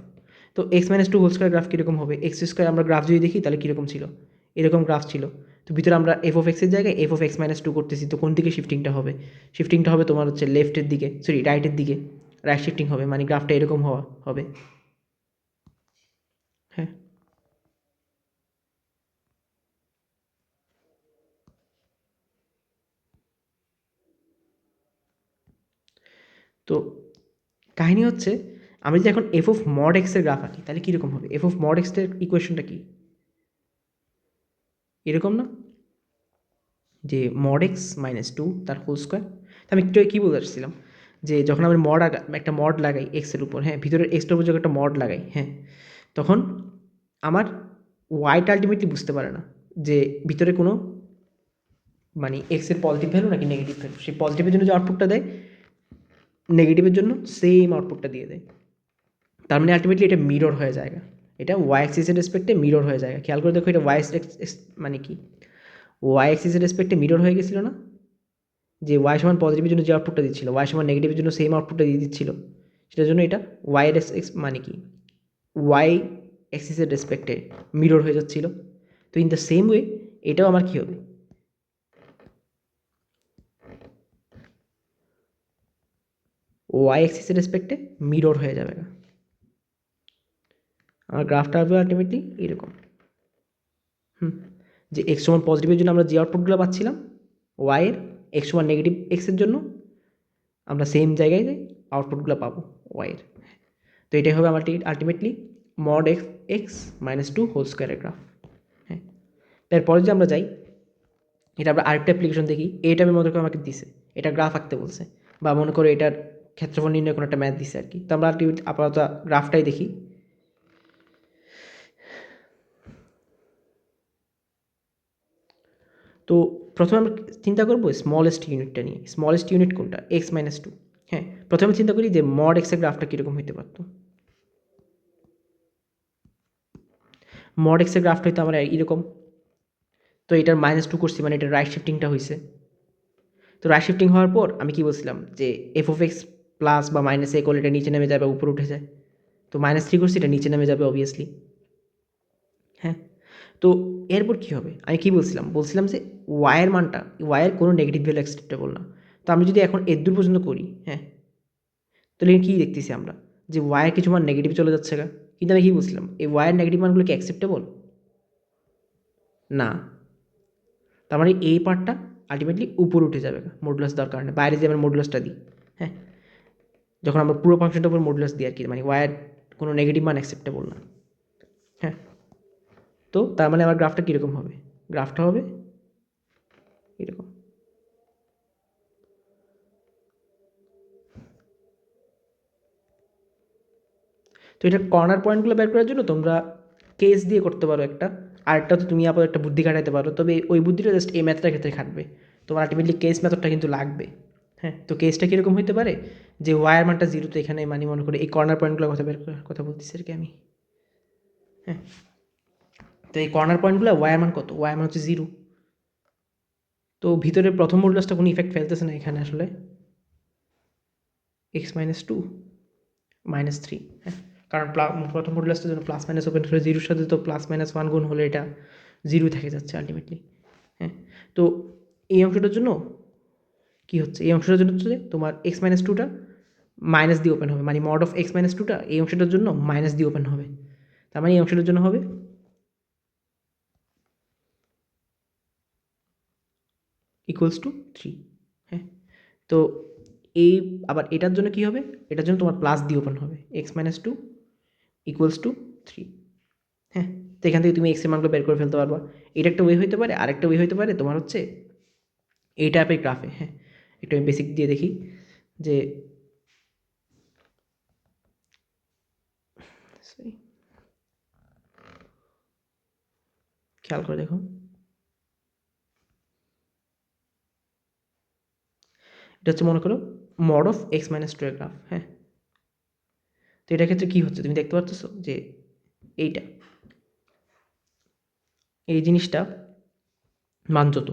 তো x-2 হোল স্কোয়ার গ্রাফ কীরকম হবে, এক্স স্কোয়ার আমরা গ্রাফ যদি দেখি তাহলে কীরকম ছিল, এরকম গ্রাফ ছিল। তো ভিতরে আমরা এফ অফ এক্সের জায়গায় এফ অফ x-2 করতেছি, তো কোন দিকে শিফটিংটা হবে, শিফটিংটা হবে তোমার হচ্ছে লেফটের দিকে, সরি রাইটের দিকে, রাইট শিফটিং হবে, মানে গ্রাফটা এরকম হওয়া হবে, হ্যাঁ। তো কাহিনী হচ্ছে আমি যদি এখন এফ অফ মড এক্সের গ্রাফ আঁকি তাহলে কীরকম হবে, এফ অফ মড এক্সের ইকুয়েশনটা কি এরকম না, যে মড এক্স -2 তার হোল স্কোয়ার। আমি একটু কী বলতে চাচ্ছিলাম, যে যখন আমি একটা মড লাগাই এক্সের উপর, হ্যাঁ, ভিতরের এক্সটার উপর যখন একটা মড লাগাই, হ্যাঁ, তখন আমার ওয়াইটা আলটিমেটলি বুঝতে পারে না যে ভিতরে কোনো মানে এক্সের পজিটিভ ভ্যালু নাকি নেগেটিভ ভ্যালু, সেই পজিটিভের জন্য যে আউটপুটটা দেয়, নেগেটিভের জন্য সেম আউটপুটটা দিয়ে দেয়। তার মানে আলটিমেটলি এটা মিরর হয়ে যায়, এটা ওয়াই অ্যাক্সিসের রেসপেক্টে মিরর হয়ে যায়। খেয়াল করে দেখো এটা ওয়াই মানে কি ওয়াই অ্যাক্সিসের রেসপেক্টে মিরর হয়ে গেছিলো না, যে ওয়াই সমান পজিটিভের জন্য যে আউটপুটটা দিচ্ছিল, ওয়াই সমান নেগেটিভের জন্য সেম আউটপুটটা দিয়ে দিচ্ছিল, সেটার জন্য এটা ওয়াই এর মানে কি ওয়াই অ্যাক্সিসের রেসপেক্টে মিরর হয়ে যাচ্ছিল। তো ইন দ্য সেম ওয়ে এটাও আমার কী হবে, ওয়াই অ্যাক্সিসের রেসপেক্টে মিরর হয়ে যাবে। আমার গ্রাফটা হবে আলটিমেটলি এরকম, যে এক্স সমান পজিটিভের জন্য আমরা যে আউটপুটগুলো পাচ্ছিলাম, ওয়াইয়ের এক্স সমান নেগেটিভ এক্সের জন্য আমরা সেম জায়গায় আউটপুটগুলো পাবো ওয়াইয়ের। তো এটাই হবে আমার আলটিমেটলি মড x-2 হোল স্কোয়ারের গ্রাফ, হ্যাঁ। তারপরে যে আমরা যাই, এটা আমরা আরেকটা অ্যাপ্লিকেশন দেখি, এটা আমি মনে করে আমাকে দিছে, এটা গ্রাফ আঁকতে বলছে, বা মনে করো এটার ক্ষেত্রফল নির্ণয় কোনো একটা ম্যাথ দিছে আর কি। তো আমরা আপাতত গ্রাফটাই দেখি। তো প্রথমে আমরা চিন্তা করবো স্মলেস্ট ইউনিটটা নিয়ে, স্মলেস্ট ইউনিট কোনটা, x-2, হ্যাঁ। প্রথমে চিন্তা করি যে মড এক্সের গ্রাফটা কীরকম হইতে পারতো, মড এক্সের গ্রাফটা হইতো আমার এরকম। তো এটার -2 করছি, মানে এটার রাইট শিফটিংটা হয়েছে। তো রাইট শিফটিং হওয়ার পর আমি কি বলছিলাম, যে এফ অফ এক্স প্লাস বা -a করলে এটা নিচে নেমে যাবে, উপরে উঠে যায়। তো -3 করছি, এটা নিচে নেমে যাবে অবভিয়াসলি, হ্যাঁ। তো এরপর কী হবে, আমি কী বলছিলাম, বলছিলাম যে ওয়াইয়ের মানটা, ওয়াইয়ের কোনো নেগেটিভ ভ্যালু অ্যাকসেপ্টেবল না। তো আমি যদি এখন এর দূর পর্যন্ত করি, হ্যাঁ, তাহলে কী দেখতেছি আমরা, যে ওয়াইয়ের কিছু মান নেগেটিভ চলে যাচ্ছে গা। কিন্তু আমি কী বলছিলাম, এই ওয়াইয়ের নেগেটিভ মানগুলো কি অ্যাকসেপ্টেবল না, তার মানে এই পার্টটা আলটিমেটলি উপরে উঠে যাবে মডুলাস দেওয়ার কারণে, বাইরে যে আমরা মডুলাসটা দিই, হ্যাঁ, যখন আমরা পুরো ফাংশনটার উপর মডুলাস দিই আর কি, মানে ওয়াইয়ের কোনো নেগেটিভ মান অ্যাকসেপ্টেবল না, হ্যাঁ। তো তার মানে আমার গ্রাফটা কীরকম হবে, গ্রাফটা হবে এরকম। তো এটা কর্নার পয়েন্টগুলো বের করার জন্য তোমরা কেস দিয়ে করতে পারো একটা, আরেকটা তো তুমি আবার একটা বুদ্ধি খাটাইতে পারো, তবে ওই বুদ্ধিটা জাস্ট এই ম্যাথটার ক্ষেত্রে খাটবে। তোমার আলটিমেটলি কেস মেথডটা কিন্তু লাগবে। হ্যাঁ, তো কেসটা কীরকম হতে পারে, যে ওয়ার মানটা জিরো, তো এখানে মানে মনে করে এই কর্নার পয়েন্টগুলোর কথা বের করার কথা বলতেছি আর কি আমি। হ্যাঁ, তো এই কর্নার পয়েন্টগুলো ওয়ার মান কত, ওয়ার মান হচ্ছে জিরো। তো ভিতরে প্রথম মডুলাসটা কোনো ইফেক্ট ফেলতেছে না এখানে আসলে, X minus two minus three. হ্যাঁ, কারণ প্রথম মডুলাসটার জন্য প্লাস মাইনাস ওপেন হলে জিরোর সাথে তো প্লাস মাইনাস ওয়ান গুণ হলে এটা জিরো থেকে যাচ্ছে আলটিমেটলি। হ্যাঁ, তো এই অংশটার জন্য কী হচ্ছে, এই অংশটার জন্য হচ্ছে যে তোমার এক্স মাইনাস টুটা মাইনাস দিয়ে ওপেন হবে, মানে মড অফ এক্স মাইনাস টুটা এই অংশটার জন্য মাইনাস দিয়ে ওপেন হবে, তার মানে এই অংশটার জন্য হবে ইকুয়ালস টু থ্রি। হ্যাঁ, তো এই আবার এটার জন্য কী হবে, এটার জন্য তোমার প্লাস দিয়ে ওপেন হবে, X minus two equals to three. হ্যাঁ, তো এখান থেকে তুমি এক্সের মানগুলো বের করে ফেলতে পারবা। এটা একটা ওয়ে হতে পারে, আরেকটা ওয়ে হতে পারে তোমার হচ্ছে এই টাইপের গ্রাফে। হ্যাঁ, একটু আমি বেসিক দিয়ে দেখি যে খেয়াল করে দেখো, এটা হচ্ছে মনে করো mod of x minus two এর গ্রাফ। হ্যাঁ, তো এটার ক্ষেত্রে কী হচ্ছে তুমি দেখতে পাচ্ছ যে এইটা, এই জিনিসটা মান যত,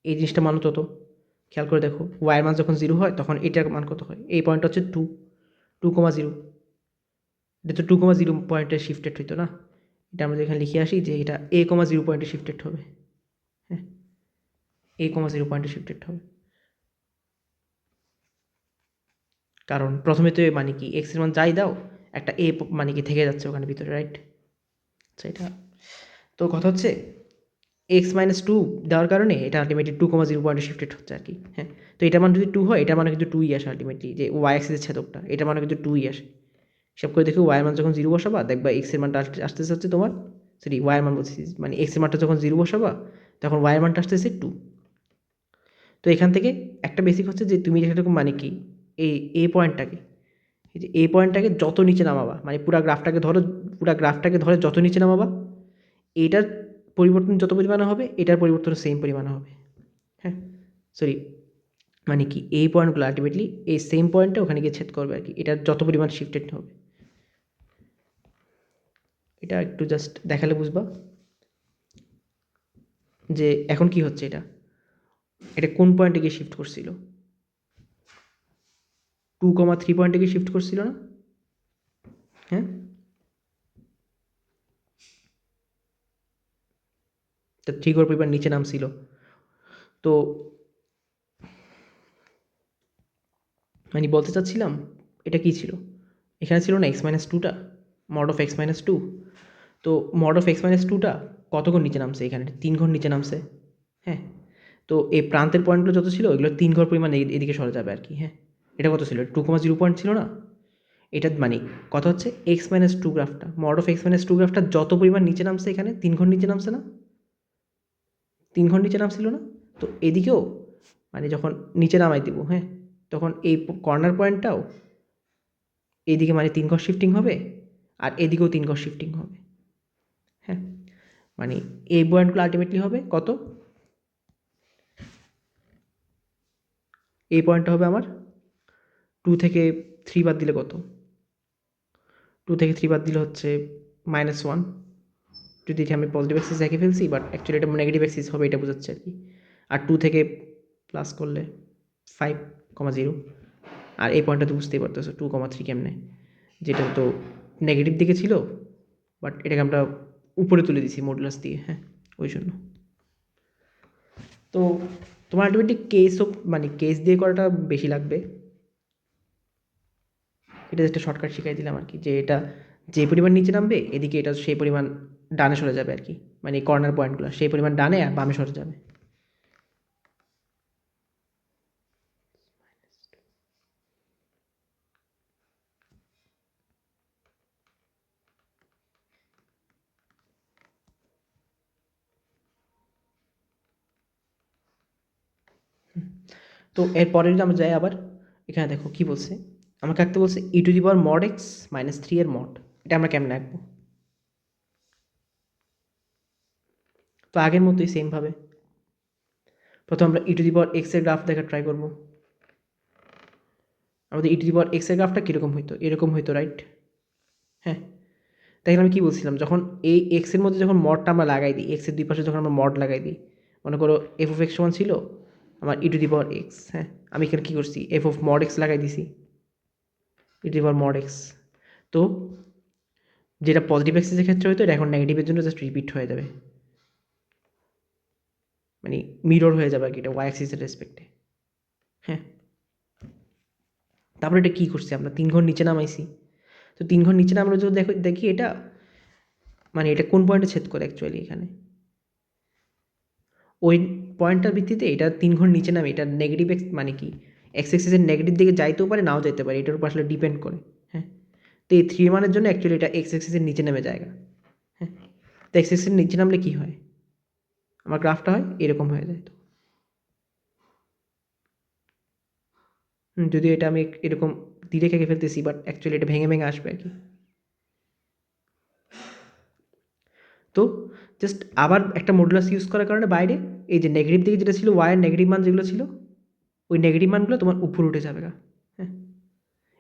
এই জিনিসটা মান তত, খেয়াল করে দেখো ওয়াইয়ের মান যখন জিরো হয় তখন এটার মান কত হয়, এই পয়েন্ট হচ্ছে টু, টু কমা জিরো, এটা তো টু কমা জিরো পয়েন্টে শিফটেড হইতো না, এটা আমরা এখানে লিখে আসি যে এটা এ কমা জিরো পয়েন্টে শিফটেড হবে। হ্যাঁ, এ কমা জিরো পয়েন্টে শিফটেড হবে, কারণ প্রথমে তো মানে কি এক্সের মান যাই দাও একটা এ মানে কি থেকে যাচ্ছে ওখানে ভিতরে, রাইট। আচ্ছা, এটা তো কথা হচ্ছে এক্স মাইনাস টু দেওয়ার কারণে এটা আলটিমেটলি টু কমা জিরো পয়েন্টে শিফটেড হচ্ছে আর কি। হ্যাঁ, তো এটা মান যদি টু হয় এটা মানে কিন্তু টুই আসে আলটিমেটলি, যে ওয়াই এক্সের ছেদকটা এটা মানে কিন্তু টুই আসে। হিসাব করে দেখো ওয়াইয়ের মান যখন জিরো বসাবা দেখবা এক্সের মানটা আসতেছে হচ্ছে তোমার, সরি ওয়াইয়ের মান বলছি, মানে এক্সের মানটা যখন জিরো বসাবা তখন ওয়াইয়ের মানটা আসতেছে টু। তো এখান থেকে একটা বেসিক হচ্ছে যে তুমি যেরকম মানে কি এই এ পয়েন্টটাকে, এই যে এ পয়েন্টটাকে যত নিচে নামাবা, মানে পুরা গ্রাফটাকে ধরো, পুরা গ্রাফটাকে ধরে যত নিচে নামাবা এটার পরিবর্তন যত পরিমাণে হবে এটার পরিবর্তন সেম পরিমাণে হবে। হ্যাঁ, সরি মানে কি এই পয়েন্টগুলো আলটিমেটলি এই সেম পয়েন্টটা ওখানে গিয়ে ছেদ করবে আর কি, এটার যত পরিমাণ শিফটেড হবে। এটা একটু জাস্ট দেখালে বুঝবা যে এখন কি হচ্ছে, এটা এটা কোন পয়েন্টে গিয়ে শিফট করছিল, টু কমা থ্রি পয়েন্টে গিয়ে শিফট করছিল না। হ্যাঁ, তা থ্রি ঘর পরিমাণ নিচে নামছিল, তো মানে বলতে চাচ্ছিলাম এটা কী ছিল, এখানে ছিল না এক্স মাইনাস টুটা, mod of x minus two, তো মড অফ এক্স মাইনাস টুটা কত ঘর নিচে নামছে, এখানে তিন ঘর নিচে নামছে। হ্যাঁ, তো এই প্রান্তের পয়েন্টগুলো যত ছিল এগুলো তিন ঘর পরিমাণ এদিকে সরে যাবে আর কি। হ্যাঁ, এটা কত ছিল, টু কমা জিরো পয়েন্ট ছিল না, এটা মানে কথা হচ্ছে এক্স মাইনাস টু গ্রাফটা, mod of x minus two গ্রাফটা যত পরিমাণ নিচে নামছে এখানে তিন ঘর নিচে নামছে না, তিন ঘর নিচে নামছিল না, তো এদিকেও মানে যখন নিচে নামাই দিব, হ্যাঁ, তখন এই কর্নার পয়েন্টটাও এইদিকে মানে তিন ঘর শিফটিং হবে আর এদিকেও তিন ঘর শিফটিং হবে। হ্যাঁ, মানে এই পয়েন্টগুলো আলটিমেটলি হবে কত, এই পয়েন্টটা হবে আমার টু থেকে থ্রি বাদ দিলে কত, টু থেকে থ্রি বাদ দিলে হচ্ছে মাইনাস ওয়ান, যদি এখানে আমি পজিটিভ এক্সিস এঁকে ফেলছি বাট অ্যাকচুয়ালি এটা নেগেটিভ এক্সিস হবে এটা বোঝাচ্ছে আর কি। আর টু থেকে প্লাস করলে ফাইভ কমা জিরো, আর এই পয়েন্টটা তো বুঝতেই পারতেছো টু কমা থ্রি কেমনে, যেটা তো নেগেটিভ দিকে ছিল বাট এটাকে আমরা উপরে তুলে দিছি মডুলাস দিয়ে। হ্যাঁ, ওই জন্য তো তোমার আলটিমেটলি কেসও মানে কেস দিয়ে করাটা বেশি লাগবে, এটা একটা শর্টকাট শিখাই দিলাম আর কি, যে এটা যে পরিমাণ নিচে নামবে এদিকে এটা সেই পরিমাণ ডানে সরে যাবে আর কি, মানে কর্নার পয়েন্টগুলো সেই পরিমাণ ডানে আর বামে সরে যাবে। তো এরপরে যদি আমরা যাই আবার এখানে দেখো কি বলছে, আমাকে আঁকতে বলছে E to the power mod X minus three এর মড। এটা আমরা কেমনে আঁকবো? তো আগের মতোই সেমভাবে প্রথম আমরা ই টু দি পাওয়ার এক্স এর গ্রাফ দেখা ট্রাই করবো। আমাদের ই টু দি পাওয়ার এক্স এর গ্রাফটা কীরকম হইতো? এরকম হইতো, রাইট? হ্যাঁ, তাই আমি কী বলছিলাম, যখন এই এক্সের মধ্যে যখন মডটা আমরা লাগাই দিই, এক্সের দুই পাশে যখন আমরা মড লাগাই দিই, মনে করো এফ অফ এক্স সমান ছিল আমার ই টু দি পাওয়ার এক্স, হ্যাঁ, আমি এখানে কী করছি, এফ অফ মড এক্স লাগাই দিছি, E to the power mod X. তো যেটা পজিটিভ এক্সেসের ক্ষেত্রে হয়তো এটা এখন নেগেটিভের জন্য জাস্ট রিপিট হয়ে যাবে, মানে মিরর হয়ে যাবে আর কি, এটা ওয়াই অ্যাক্সিসের রেসপেক্টে। হ্যাঁ, তারপরে এটা কী করছি আমরা, 3 ঘর নিচে নামাইছি। তো 3 ঘর নিচে নামানো যদি দেখি এটা মানে এটা কোন পয়েন্টে ছেদ করে অ্যাকচুয়ালি এখানে, ওই পয়েন্টটার ভিত্তিতে এটা 3 ঘর নিচে নামে, এটা নেগেটিভ এক্স মানে কি, এক্স এক্সিসের নেগেটিভ দিকে যাইতেও পারে, নাও যেতে পারে, এটার উপর আসলে ডিপেন্ড করে। হ্যাঁ, তো এই 3 মানের জন্য অ্যাকচুয়ালি এটা এক্স এক্সিসের নিচে নেমে জায়গা। হ্যাঁ, তো এক্স এক্সিসের নিচে নামলে কী হয়, আমার গ্রাফটা হয় এরকম হয়ে যায়। তো যদিও এটা আমি এরকম ধীরে খেঁকে ফেলতেছি, বাট অ্যাকচুয়ালি এটা ভেঙে ভেঙে আসবে আর কি। তো জাস্ট আবার একটা মডুলাস ইউজ করার কারণে বাইরে এই যে নেগেটিভ দিকে যেটা ছিল, ওয়াইয়ের নেগেটিভ মান যেগুলো ছিল, ওই নেগেটিভ মানগুলো তোমার উপরে উঠে যাবে গা। হ্যাঁ,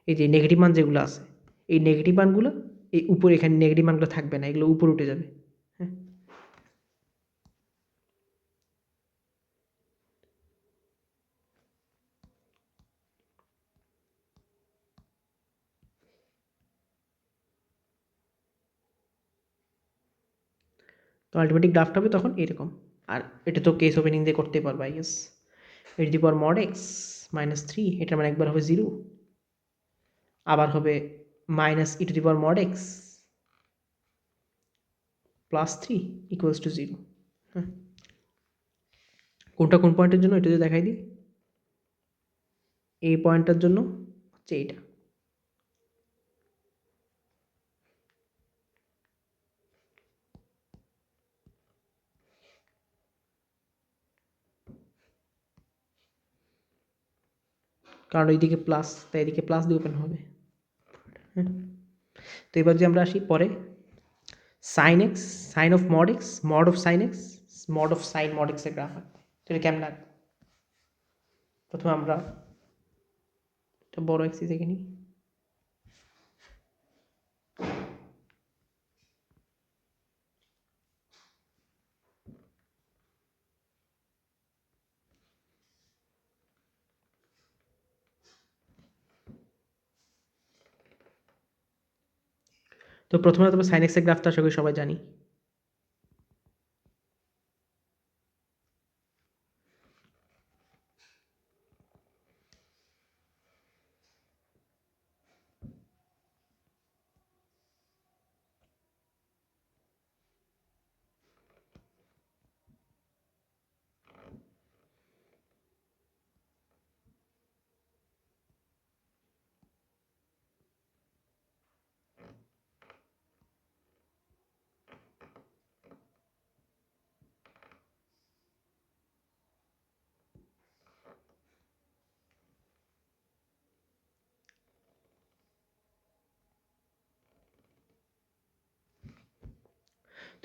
এই যে নেগেটিভ মান যেগুলো আছে, এই নেগেটিভ মানগুলো এই উপরে, এখানে নেগেটিভ মানগুলো থাকবে না, এগুলো উপরে উঠে যাবে। হ্যাঁ, তো আলটিমেটলি গ্রাফটা হবে তখন এরকম। আর এটা তো কেস ওপেনিং দিয়ে করতে পারবা, I guess. A two the power mod x -3, এটা মানে একবার হবে 0, আবার হবে minus E to the power mod x +3 equals to 0। হ্যাঁ, কোনটা কোন পয়েন্টের জন্য এটা যদি দেখাই দিই, এই পয়েন্টটার জন্য হচ্ছে এইটা। কারণ এইদিকে প্লাস, তাই এদিকে প্লাস দিয়ে ওপেন হবে। হ্যাঁ, তো এবার যে আমরা আসি পরে sine X, sine of mod X, mod of sine X, mod of sine mod এক্সের গ্রাফ আঁকবো। সেটা কেমন লাগবে? প্রথমে আমরা একটা বড় এক্সিস এঁকে নিই। তো প্রথমে তবে সাইন এক্সের গ্রাফটা আশা করি সবাই জানি।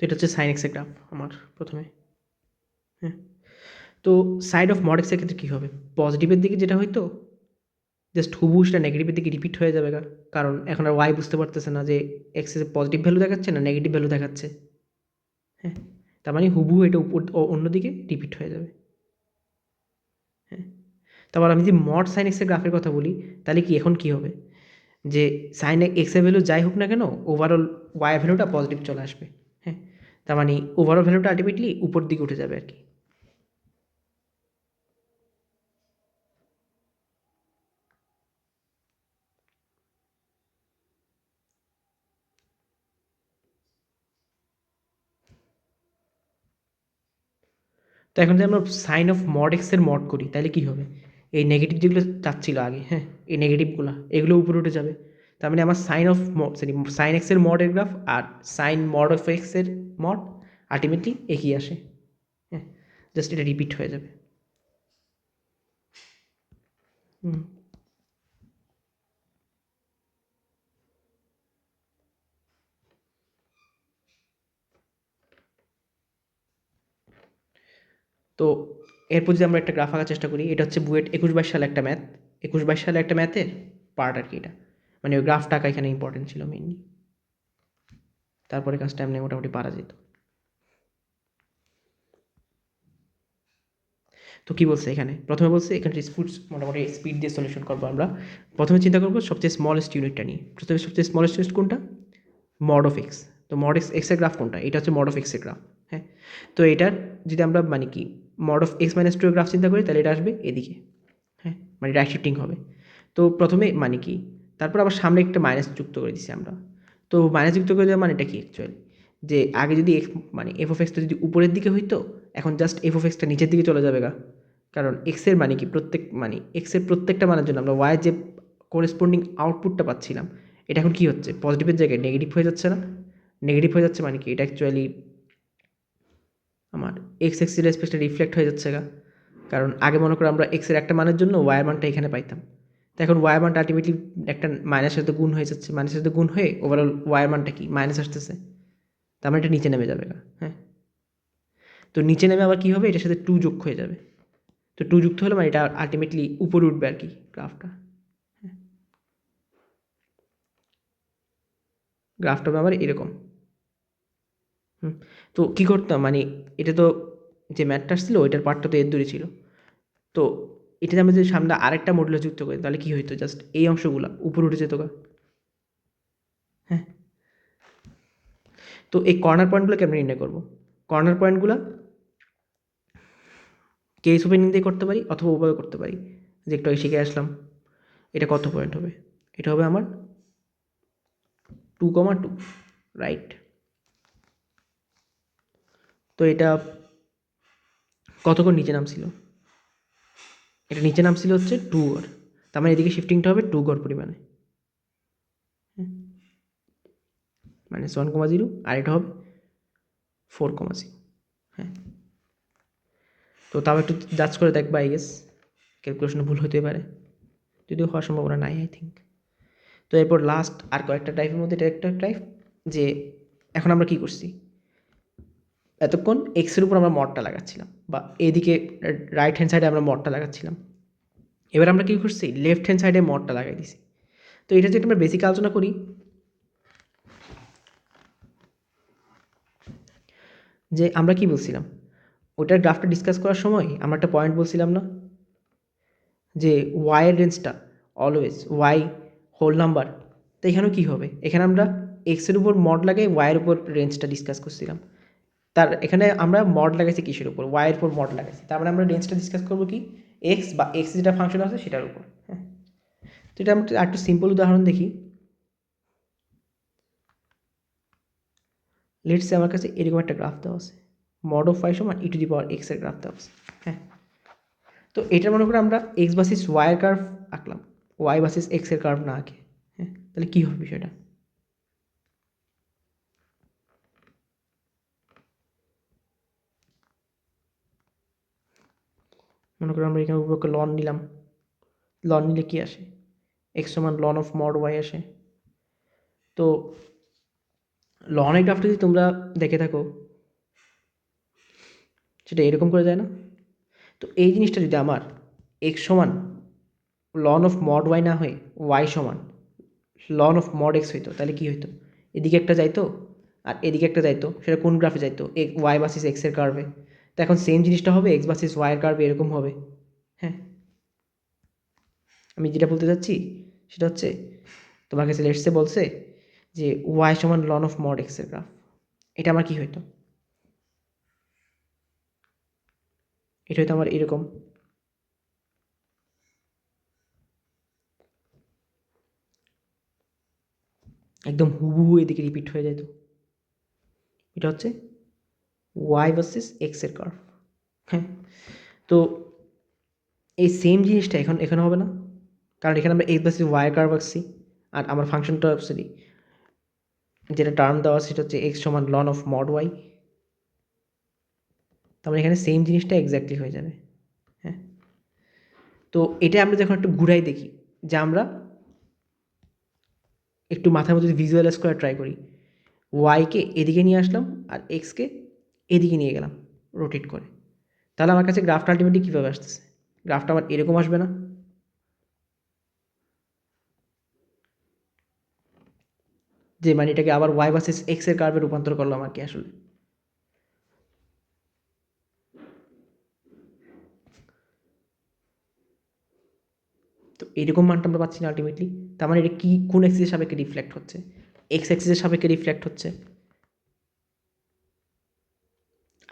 তো এটা হচ্ছে সাইন এক্সের গ্রাফ আমার প্রথমে। হ্যাঁ, তো সাইড অফ মড এক্সের ক্ষেত্রে কী হবে, পজিটিভের দিকে যেটা হয়তো জাস্ট হুবহু সেটা নেগেটিভের দিকে রিপিট হয়ে যাবে গা, কারণ এখন আর ওয়াই বুঝতে পারতেছে না যে এক্সেসে পজিটিভ ভ্যালু দেখাচ্ছে না নেগেটিভ ভ্যালু দেখাচ্ছে। হ্যাঁ, তার মানে হুবহু এটা উপর অন্যদিকে রিপিট হয়ে যাবে। হ্যাঁ, তারপর আমি যদি মড সাইন এক্সের গ্রাফের কথা বলি, তাহলে কি এখন কী হবে, যে সাইন এক্সের ভ্যালু যাই হোক না কেন, ওভারঅল ওয়াই ভ্যালুটা পজিটিভ চলে আসবে। হ্যাঁ, তার মানে ওভারঅল ভ্যালুটা আলটিমেটলি উপর দিকে উঠে যাবে আর কি। তো এখন যদি আমরা সাইন অফ মড এক্সের মড করি, তাহলে কী হবে, এই নেগেটিভ যেগুলো চাচ্ছিল আগে, হ্যাঁ, এই নেগেটিভগুলো এগুলো উপরে উঠে যাবে। তার মানে আমার সাইন অফ সরি সাইন এক্সের মডের গ্রাফ আর সাইন মড অফ এক্সের মড আলটিমেটলি একই আসে। হ্যাঁ, জাস্ট এটা রিপিট হয়ে যাবে। তো এরপর যদি আমরা একটা গ্রাফ আঁকার চেষ্টা করি, এটা হচ্ছে বুয়েট 21-22 সালে একটা ম্যাথ, 21-22 সালে একটা ম্যাথের পার্ট আর কি এটা, মানে ওই গ্রাফটা আঁকা এখানে ইম্পর্টেন্ট ছিল মেইনলি। তারপরে কাজটা এমনি মোটামুটি পারা যেত। তো কী বলছে এখানে, প্রথমে বলছে এখানে মোটামুটি স্পিড দিয়ে সলিউশন করবো আমরা। প্রথমে চিন্তা করবো সবচেয়ে স্মলেস্ট ইউনিটটা নিয়ে। প্রথমে সবচেয়ে স্মলেস্ট ইউনিট কোনটা, মড অফ এক্স। তো মড এক্সের গ্রাফ কোনটা, এটা হচ্ছে মড অফ এক্সের গ্রাফ। হ্যাঁ, তো এটার যদি আমরা মানে কি mod of x minus two এর গ্রাফ চিন্তা করি, তাহলে এটা আসবে এদিকে। হ্যাঁ, মানে রাইট শিফটিং হবে। তো প্রথমে মানে কি, তারপর আবার সামনে একটা মাইনাস যুক্ত করে দিচ্ছি আমরা। তো মাইনাস যুক্ত করে দেওয়া মানেটা কি অ্যাকচুয়ালি, যে আগে যদি এক্স মানে এফ অফ এক্সটা যদি উপরের দিকে হইতো, এখন জাস্ট এফ অফ এক্সটা নিচের দিকে চলে যাবে গা। কারণ এক্সের মানে কি এক্সের প্রত্যেকটা মানের জন্য আমরা ওয়াই যে করেসপন্ডিং আউটপুটটা পাচ্ছিলাম, এটা এখন কী হচ্ছে, পজিটিভের জায়গায় নেগেটিভ হয়ে যাচ্ছে না। নেগেটিভ হয়ে যাচ্ছে মানে কি, এটা অ্যাকচুয়ালি আমার এক্স এক্সের রেসপেক্টে রিফ্লেক্ট হয়ে যাচ্ছে গা। কারণ আগে মনে করো আমরা এক্সের একটা মানের জন্য ওয়াইয়ের মানটা এখানে পাইতাম, তো এখন ওয়াইয়ের মানটা আলটিমেটলি একটা মাইনাসের সাথে গুণ হয়ে যাচ্ছে, মাইনাসের সাথে গুণ হয়ে ওভারঅল ওয়াইয়ের মানটা কি মাইনাস আসতেছে, তার মানে এটা নিচে নেমে যাবে গা। হ্যাঁ, তো নিচে নেমে আবার কী হবে, এটার সাথে টু যোগ হয়ে যাবে। তো টু যুক্ত হলে মানে এটা আলটিমেটলি উপরে উঠবে আর কি গ্রাফটা। গ্রাফটা হবে আবার এরকম। তো কী করতাম, মানে এটা তো যে ম্যাথটা ছিল ওইটার পার্টটা তো এর দূরে ছিল। তো এটাতে আমরা যদি সামনে আরেকটা মডুলাস যুক্ত করি, তাহলে কী হইতো, জাস্ট এই অংশগুলো উপরে উঠে যেত গা। হ্যাঁ, তো এই কর্নার পয়েন্টগুলো কেমন নির্ণয় করবো, কর্নার পয়েন্টগুলো কেস ওপেনিং দিয়ে করতে পারি অথবা উভয় করতে পারি, যে একটু আগে শিখে আসলাম। এটা কত পয়েন্ট হবে, এটা হবে আমার 2,2, রাইট। তো এটা কত করে নিচে নামছিল, এটা নিচে নামছিল হচ্ছে 2 গড়, তার মানে এদিকে শিফটিংটা হবে 2 গড় পরিমাণে, -1,0, আর এটা হবে 4,0। হ্যাঁ, তো তাও একটু জাজ করে দেখবা, আই গেস ক্যালকুলেশনে ভুল হতে পারে, যদিও হওয়ার সম্ভাবনা নাই আই থিঙ্ক। তো এরপর লাস্ট আর কয়েকটা টাইপের মধ্যে এটা একটা টাইপ, যে এখন আমরা কী করছি, এতক্ষণ এক্সের উপর আমরা মডটা লাগাচ্ছিলাম, বা এদিকে রাইট হ্যান্ড সাইডে আমরা মডটা লাগাচ্ছিলাম। এবার আমরা কী করছি, লেফট হ্যান্ড সাইডে মডটা লাগাই দিছি। তো এটা যদি আমরা বেসিক আলোচনা করি, যে আমরা কি বলছিলাম, ওটার গ্রাফটা ডিসকাস করার সময় আমরা একটা পয়েন্ট বলছিলাম না, যে ওয়াইয়ের রেঞ্জটা অলওয়েজ ওয়াই হোল নাম্বার। তো এখানেও কী হবে, এখানে আমরা এক্সের উপর মড লাগাই ওয়াইয়ের উপর রেঞ্জটা ডিসকাস করছিলাম। তার এখানে আমরা মড লাগাইছি কিসের উপর, ওয়াইয়ের উপর মড লাগাইছি, তার মানে আমরা রেঞ্জটা ডিসকাস করবো কি, এক্স বা এক্স যেটা ফাংশন আছে সেটার উপর। হ্যাঁ, তো এটা আমরা একটু সিম্পল উদাহরণ দেখি। লেটস সে আমার কাছে এরকম একটা গ্রাফ দেওয়া আছে, মড অফ ওয়াই সমান e⁻x এর গ্রাফ দেওয়া আছে। হ্যাঁ, তো এটা মনে করে আমরা এক্স ভার্সেস ওয়াইয়ের কার্ভ আঁকলাম, ওয়াই ভার্সেস এক্স এর কার্ভ না আঁকে। হ্যাঁ, তাহলে কী হবে বিষয়টা, মনে করো আমরা এখানে উপরে লন নিলাম, লন নিলে কী আসে, এক্স সমান লন অফ মড ওয়াই আসে। তো লনের গ্রাফটা যদি তোমরা দেখে থাকো, সেটা এরকম করে যায় না। তো এই জিনিসটা যদি আমার এক্স সমান লন অফ মড ওয়াই না হয়ে ওয়াই সমান লন অফ মড এক্স হইতো, তাহলে কী হইতো, এদিকে একটা যাইতো আর এদিকে একটা যাইতো, সেটা কোন গ্রাফে যাইতো, ওয়াই ভার্সেস এক্সের কার্ভে। তো এখন সেম জিনিসটা হবে এক্স ভার্সেস ওয়াইয়ের কার্ভে, এরকম হবে। হ্যাঁ, আমি যেটা বলতে চাচ্ছি সেটা হচ্ছে, তোমার কাছে লেটসে বলছে যে ওয়াই সমান লন অফ মড এক্সের গ্রাফ, এটা আমার কী হইতো, এটা হয়তো আমার এরকম, একদম হুবহু এদিকে রিপিট হয়ে যেত। এটা হচ্ছে ওয়াই ভার্সেস এক্সের কার্ভ। হ্যাঁ, তো এই সেম জিনিসটা এখানে হবে না, কারণ এখানে আমরা এক্স ভার্সেস ওয়াই কার্ভ আঁকছি, আর আমার ফাংশনটা সরি যেটা টার্ম দেওয়া সেটা হচ্ছে এক্স সমান লন অফ মড ওয়াই। তার মানে এখানে সেম জিনিসটা এক্স্যাক্টলি হয়ে যাবে। হ্যাঁ, তো এটা আমরা যখন একটু ঘুরাই দেখি, যে আমরা একটু মাথার মধ্যে ভিজুয়ালাইজ করা ট্রাই করি, ওয়াইকে এদিকে নিয়ে আসলাম আর এক্সকে এদিকে নিয়ে গেলাম রোটেট করে, তাহলে আমার কাছে গ্রাফটা আলটিমেটলি কীভাবে আসতেছে? গ্রাফটা আমার এরকম আসবে না? যে মানে এটাকে আবার ওয়াই ভার্সেস এক্স এর কার্ভে রূপান্তর করলাম আর কি আসলে। তো এরকম মানটা আমরা পাচ্ছি না আলটিমেটলি। তার মানে এটা কি, কোন এক্সিসের সাপেক্ষে রিফ্লেক্ট হচ্ছে? এক্স এক্সিসের সাপেক্ষে রিফ্লেক্ট হচ্ছে।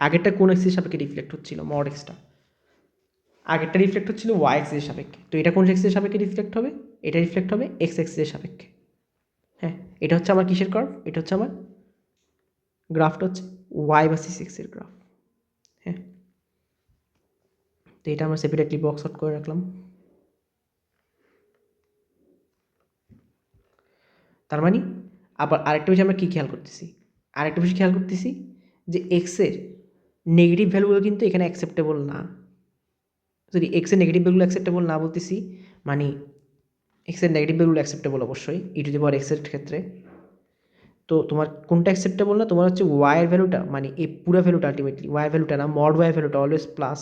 আগেরটা কোন এক্সিসের সাপেক্ষে রিফ্লেক্ট হচ্ছিল? Mod extra. আগেরটা রিফ্লেক্ট হচ্ছিল ওয়াই এক্সিসের সাপেক্ষে। তো এটা কোন এক্সিসের সাপেক্ষে রিফ্লেক্ট হবে? এটা রিফ্লেক্ট হবে এক্স এক্সিসের সাপেক্ষে। হ্যাঁ, এটা হচ্ছে আমার কিসের কার্ভ? এটা হচ্ছে আমার গ্রাফটা হচ্ছে ওয়াই ভার্সেস এক্স এর গ্রাফ। হ্যাঁ, তো এটা আমরা সেপারেটলি বক্স আউট করে রাখলাম। তার মানে আবার আরেকটা বিষয় আমরা কী খেয়াল করতেছি? আরেকটা বিষয় খেয়াল করতেছি যে এক্সের নেগেটিভ ভ্যালুগুলো কিন্তু এখানে অ্যাকসেপ্টেবল না। যদি এক্সের নেগেটিভ ভ্যালুগুলো অ্যাকসেপ্টেবল না বলতেছি, মানে এক্সের নেগেটিভ ভ্যালুগুলো অ্যাকসেপ্টেবল অবশ্যই ই টু দি পাওয়ার এক্সের ক্ষেত্রে। তো তোমার কোনটা অ্যাকসেপ্টেবল না? তোমার হচ্ছে ওয়াইয়ের ভ্যালুটা, মানে এই পুরো ভ্যালুটা আলটিমেটলি ওয়াইয়ের ভ্যালুটা না, মড ওয়াইয়ের ভ্যালুটা অলওয়েজ প্লাস।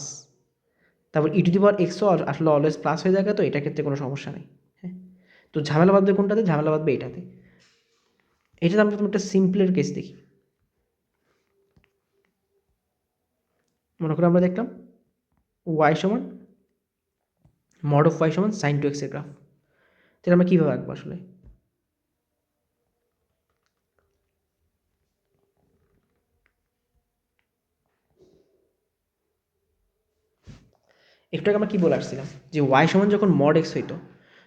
তারপর ই টু দি পাওয়ার এক্সও আসলে অলওয়েজ প্লাস হয়ে যায়, তো এটার ক্ষেত্রে কোনো সমস্যা নেই। হ্যাঁ, তো ঝামেলা বাঁধবে কোনটাতে? ঝামেলা বাঁধবে এটাতে। এটাতে আমরা একটা সিম্পলের কেস দেখি। মনে করো আমরা দেখলাম ওয়াই সমান মড অফ ওয়াই সমান সাইন টু এক্সের গ্রাফ। তাহলে আমরা কীভাবে আঁকবো আসলে? একটু আগে আমরা কী বলে আসছিলাম যে ওয়াই সমান যখন মড এক্স হইতো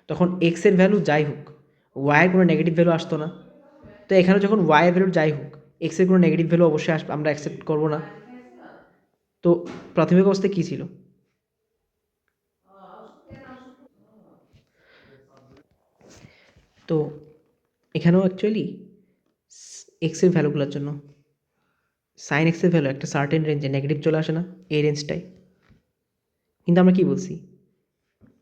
তখন এক্সের ভ্যালু যাই হোক, ওয়াইয়ের কোনো নেগেটিভ ভ্যালু আসতো না। তো এখানে যখন ওয়াইয়ের ভ্যালু যাই হোক, এক্সের কোনো নেগেটিভ ভ্যালু অবশ্যই আসবে, আমরা অ্যাকসেপ্ট করবো না। তো প্রাথমিক অবস্থায় কী ছিল? তো এখানেও অ্যাকচুয়ালি এক্সের ভ্যালুগুলোর জন্য সাইন এক্সের ভ্যালু একটা সার্টেন রেঞ্জে নেগেটিভ চলে আসে না? এই রেঞ্জটাই। কিন্তু আমরা কী বলছি?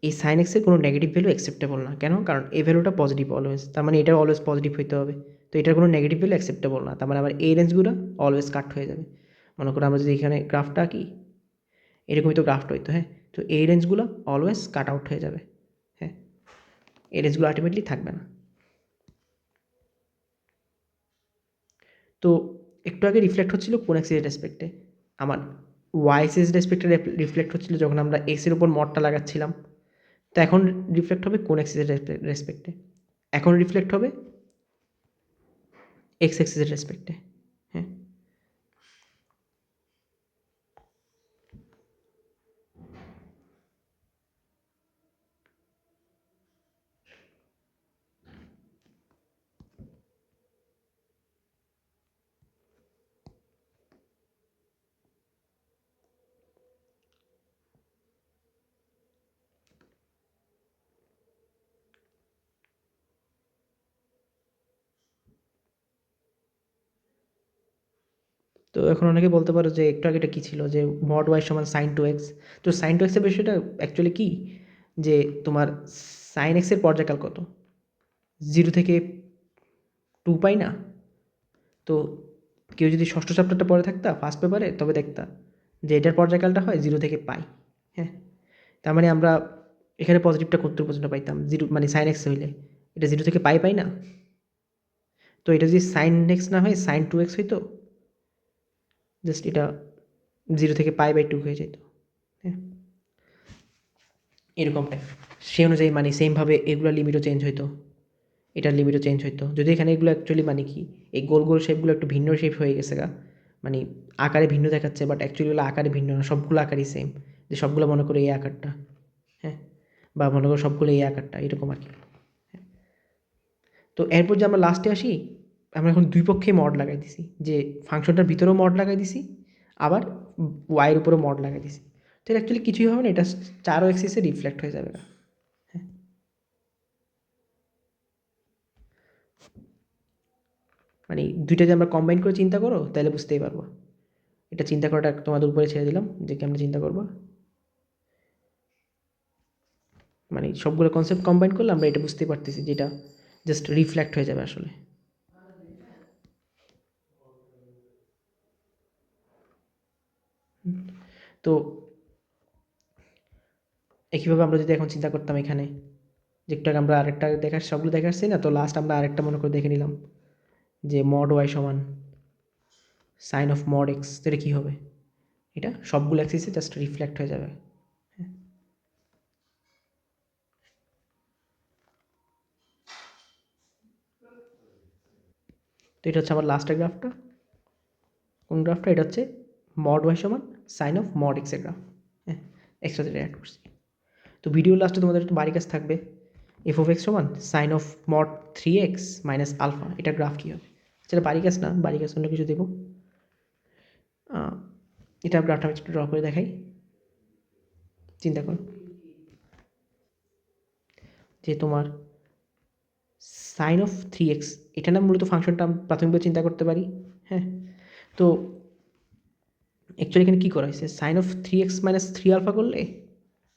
এই সাইন এক্সের কোনো নেগেটিভ ভ্যালু অ্যাকসেপ্টেবল না। কেন? কারণ এই ভ্যালুটা পজিটিভ অলওয়েজ, তার মানে এটা অলওয়েজ পজিটিভ হইতে হবে। তো এটার কোনো নেগেটিভ ভ্যালু অ্যাকসেপ্টেবল না, তার মানে আমার এই রেঞ্জগুলো অলওয়েজ কাট হয়ে যাবে। মনে করো আমরা যদি এখানে গ্রাফটা আঁকি, এরকমই তো গ্রাফটা হইতো। হ্যাঁ, তো এই রেঞ্জগুলো অলওয়েজ কাট আউট হয়ে যাবে। হ্যাঁ, এই রেঞ্জগুলো আলটিমেটলি থাকবে না। তো একটু আগে রিফ্লেক্ট হচ্ছিল কোন এক্সের রেসপেক্টে? আমার ওয়াই এক্সের রেসপেক্টে রিফ্লেক্ট হচ্ছিল যখন আমরা এক্সের উপর মডটা লাগাচ্ছিলাম। তো এখন রিফ্লেক্ট হবে কোন এক্সের রেসপেক্টে? এখন রিফ্লেক্ট হবে এক্স এক্সিসের রেসপেক্টে। হ্যাঁ, তো এখন অনেকে বলতে পারো যে একটু আগে এটা কী ছিল যে মড ওয়াই সমান সাইন টু এক্স। তো সাইন টু এক্সের বিষয়টা অ্যাকচুয়ালি কী, যে তোমার সাইন এক্সের পর্যায়কাল কত? 0 থেকে 2 পাই না? তো কেউ যদি ষষ্ঠ চ্যাপ্টারটা পড়ে থাকতা ফার্স্ট পেপারে, তবে দেখতা যে এটার পর্যায়কালটা হয় 0 থেকে পাই। হ্যাঁ, তার মানে আমরা এখানে পজিটিভটা কত পর্যন্ত পাইতাম? 0 মানে সাইন এক্স হইলে এটা 0 থেকে পাই পাই না? তো এটা যদি সাইন এক্স না হয় সাইন টু এক্স হইতো, জাস্ট এটা 0 থেকে পাই/2 হয়ে যেত। হ্যাঁ, এরকম টাইপ। সেই অনুযায়ী মানে সেমভাবে এগুলোর লিমিটও চেঞ্জ হইতো, এটার লিমিটও চেঞ্জ হইতো। যদি এখানে এগুলো অ্যাকচুয়ালি মানে কি, এই গোল গোল শেপগুলো একটু ভিন্ন শেপ হয়ে গেছে গা, মানে আকারে ভিন্ন দেখাচ্ছে, বাট অ্যাকচুয়ালি ওগুলো আকারে ভিন্ন না, সবগুলো আকারই সেম। যে সবগুলো মনে করে এই আকারটা, হ্যাঁ, বা মনে করো সবগুলো এই আকারটা, এরকম আর কি। তো এরপর যে আমরা লাস্টে আসি, আমরা এখন দুই পক্ষে মড লাগাই দিছি, যে ফাংশনটার ভিতরেও মড লাগাই দিছি, আবার ওয়াইয়ের উপরেও মড লাগাই দিছি। তো এটা অ্যাকচুয়ালি কিছুই হবে না, এটা 4 এক্সিসে রিফ্লেক্ট হয়ে যাবে। মানে দুইটা যে আমরা কম্বাইন করে চিন্তা করো তাহলে বুঝতেই পারবো। এটা চিন্তা করাটা তোমাদের উপরে ছেড়ে দিলাম যে কেমন চিন্তা করবো। মানে সবগুলো কনসেপ্ট কম্বাইন করলে আমরা এটা বুঝতেই পারতেছি যে এটা জাস্ট রিফ্লেক্ট হয়ে যাবে আসলে। তো একইভাবে আমরা যদি এখন চিন্তা করতাম এখানে যে একটু আগে আমরা আরেকটা সবগুলো দেখাচ্ছি না, তো লাস্ট আমরা আরেকটা মনে করে দেখে নিলাম যে মড ওয়াই সমান সাইন অফ মড এক্স, তো এটা কী হবে, এটা সবগুলো অ্যাক্সিসে জাস্ট রিফ্লেক্ট হয়ে যাবে। তো এটা হচ্ছে আমার লাস্টের গ্রাফটা। কোন গ্রাফটা? এটা হচ্ছে মড ওয়াই সমান সাইন অফ মড এক্সের গ্রাফ। হ্যাঁ, এক্সট্রা যেটা অ্যাড করছি। তো ভিডিও লাস্টে তোমাদের একটু বাড়ি কাজ থাকবে, এফ অফ এক্স সমান sine of mod 3x minus alpha, এটা গ্রাফ কী হবে। সেটা বাড়ি কাজ না, বাড়ি কাজ অন্য কিছু দেবো। এটা গ্রাফটা আমি একটু ড্র করে দেখাই। চিন্তা করো যে তোমার সাইন অফ 3x, এটা না মূলত ফাংশনটা প্রাথমিকভাবে চিন্তা করতে পারি। হ্যাঁ, তো অ্যাকচুয়ালি এখানে কী করা হয়েছে, sign of 3x minus 3 alpha করলে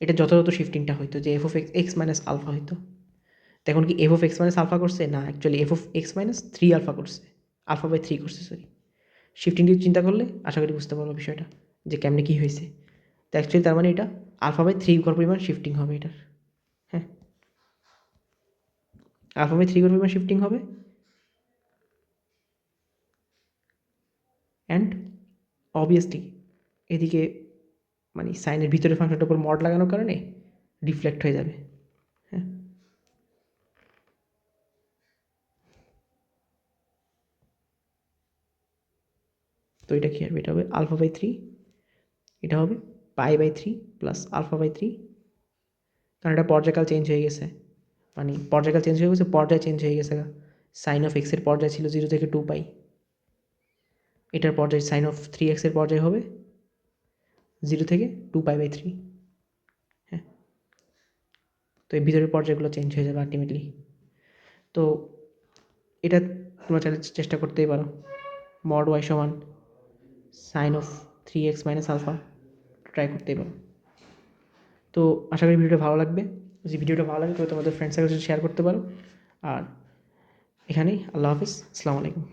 এটা যথাযথ শিফটিংটা হইতো যে f of x minus alpha হইতো। তো এখন কি f of x minus alpha করছে না, actually f of x minus 3 alpha করছে, আলফা বাই 3 করছে, সরি। শিফটিং দিয়ে চিন্তা করলে আশা করি বুঝতে পারবো বিষয়টা যে কেমনে কী হয়েছে। তো অ্যাকচুয়ালি তার মানে এটা আলফা বাই 3 ঘর পরিমাণ শিফটিং হবে এটার। হ্যাঁ, আলফা বাই 3 ঘর পরিমাণ শিফটিং হবে। অ্যান্ড অবভিয়াসলি এদিকে মানে সাইনের ভিতরে ফাংশনটার উপর মড লাগানোর কারণে রিফ্লেক্ট হয়ে যাবে। হ্যাঁ, তো এটা কী হবে, এটা হবে আলফা বাই 3, এটা হবে pi by 3 plus alpha by 3, কারণ এটা পর্যায়কাল চেঞ্জ হয়ে গেছে, মানে পর্যায়কাল চেঞ্জ হয়ে গেছে, পর্যায় চেঞ্জ হয়ে গেছে। সাইন অফ এক্সের পর্যায় ছিল 0 থেকে 2 পাই, এটার পর্যায় সাইন অফ 3x-এর পর্যায় হবে 0 থেকে 2 পাই বাই 3। হ্যাঁ, তো এই ভিতরের পর্যায়গুলো চেঞ্জ হয়ে যাবে আলটিমেটলি। তো এটা তোমরা চাইলে চেষ্টা করতেই পারো, মড ওয়াই সমান sine of 3x minus alpha try করতেই পারো। তো আশা করি ভিডিওটা ভালো লাগবে। যদি ভিডিওটা ভালো লাগে তবে তোমাদের ফ্রেন্ড সার্কেলের সাথে শেয়ার করতে পারো। আর এখানেই আল্লাহ হাফিজ, আসসালামু আলাইকুম।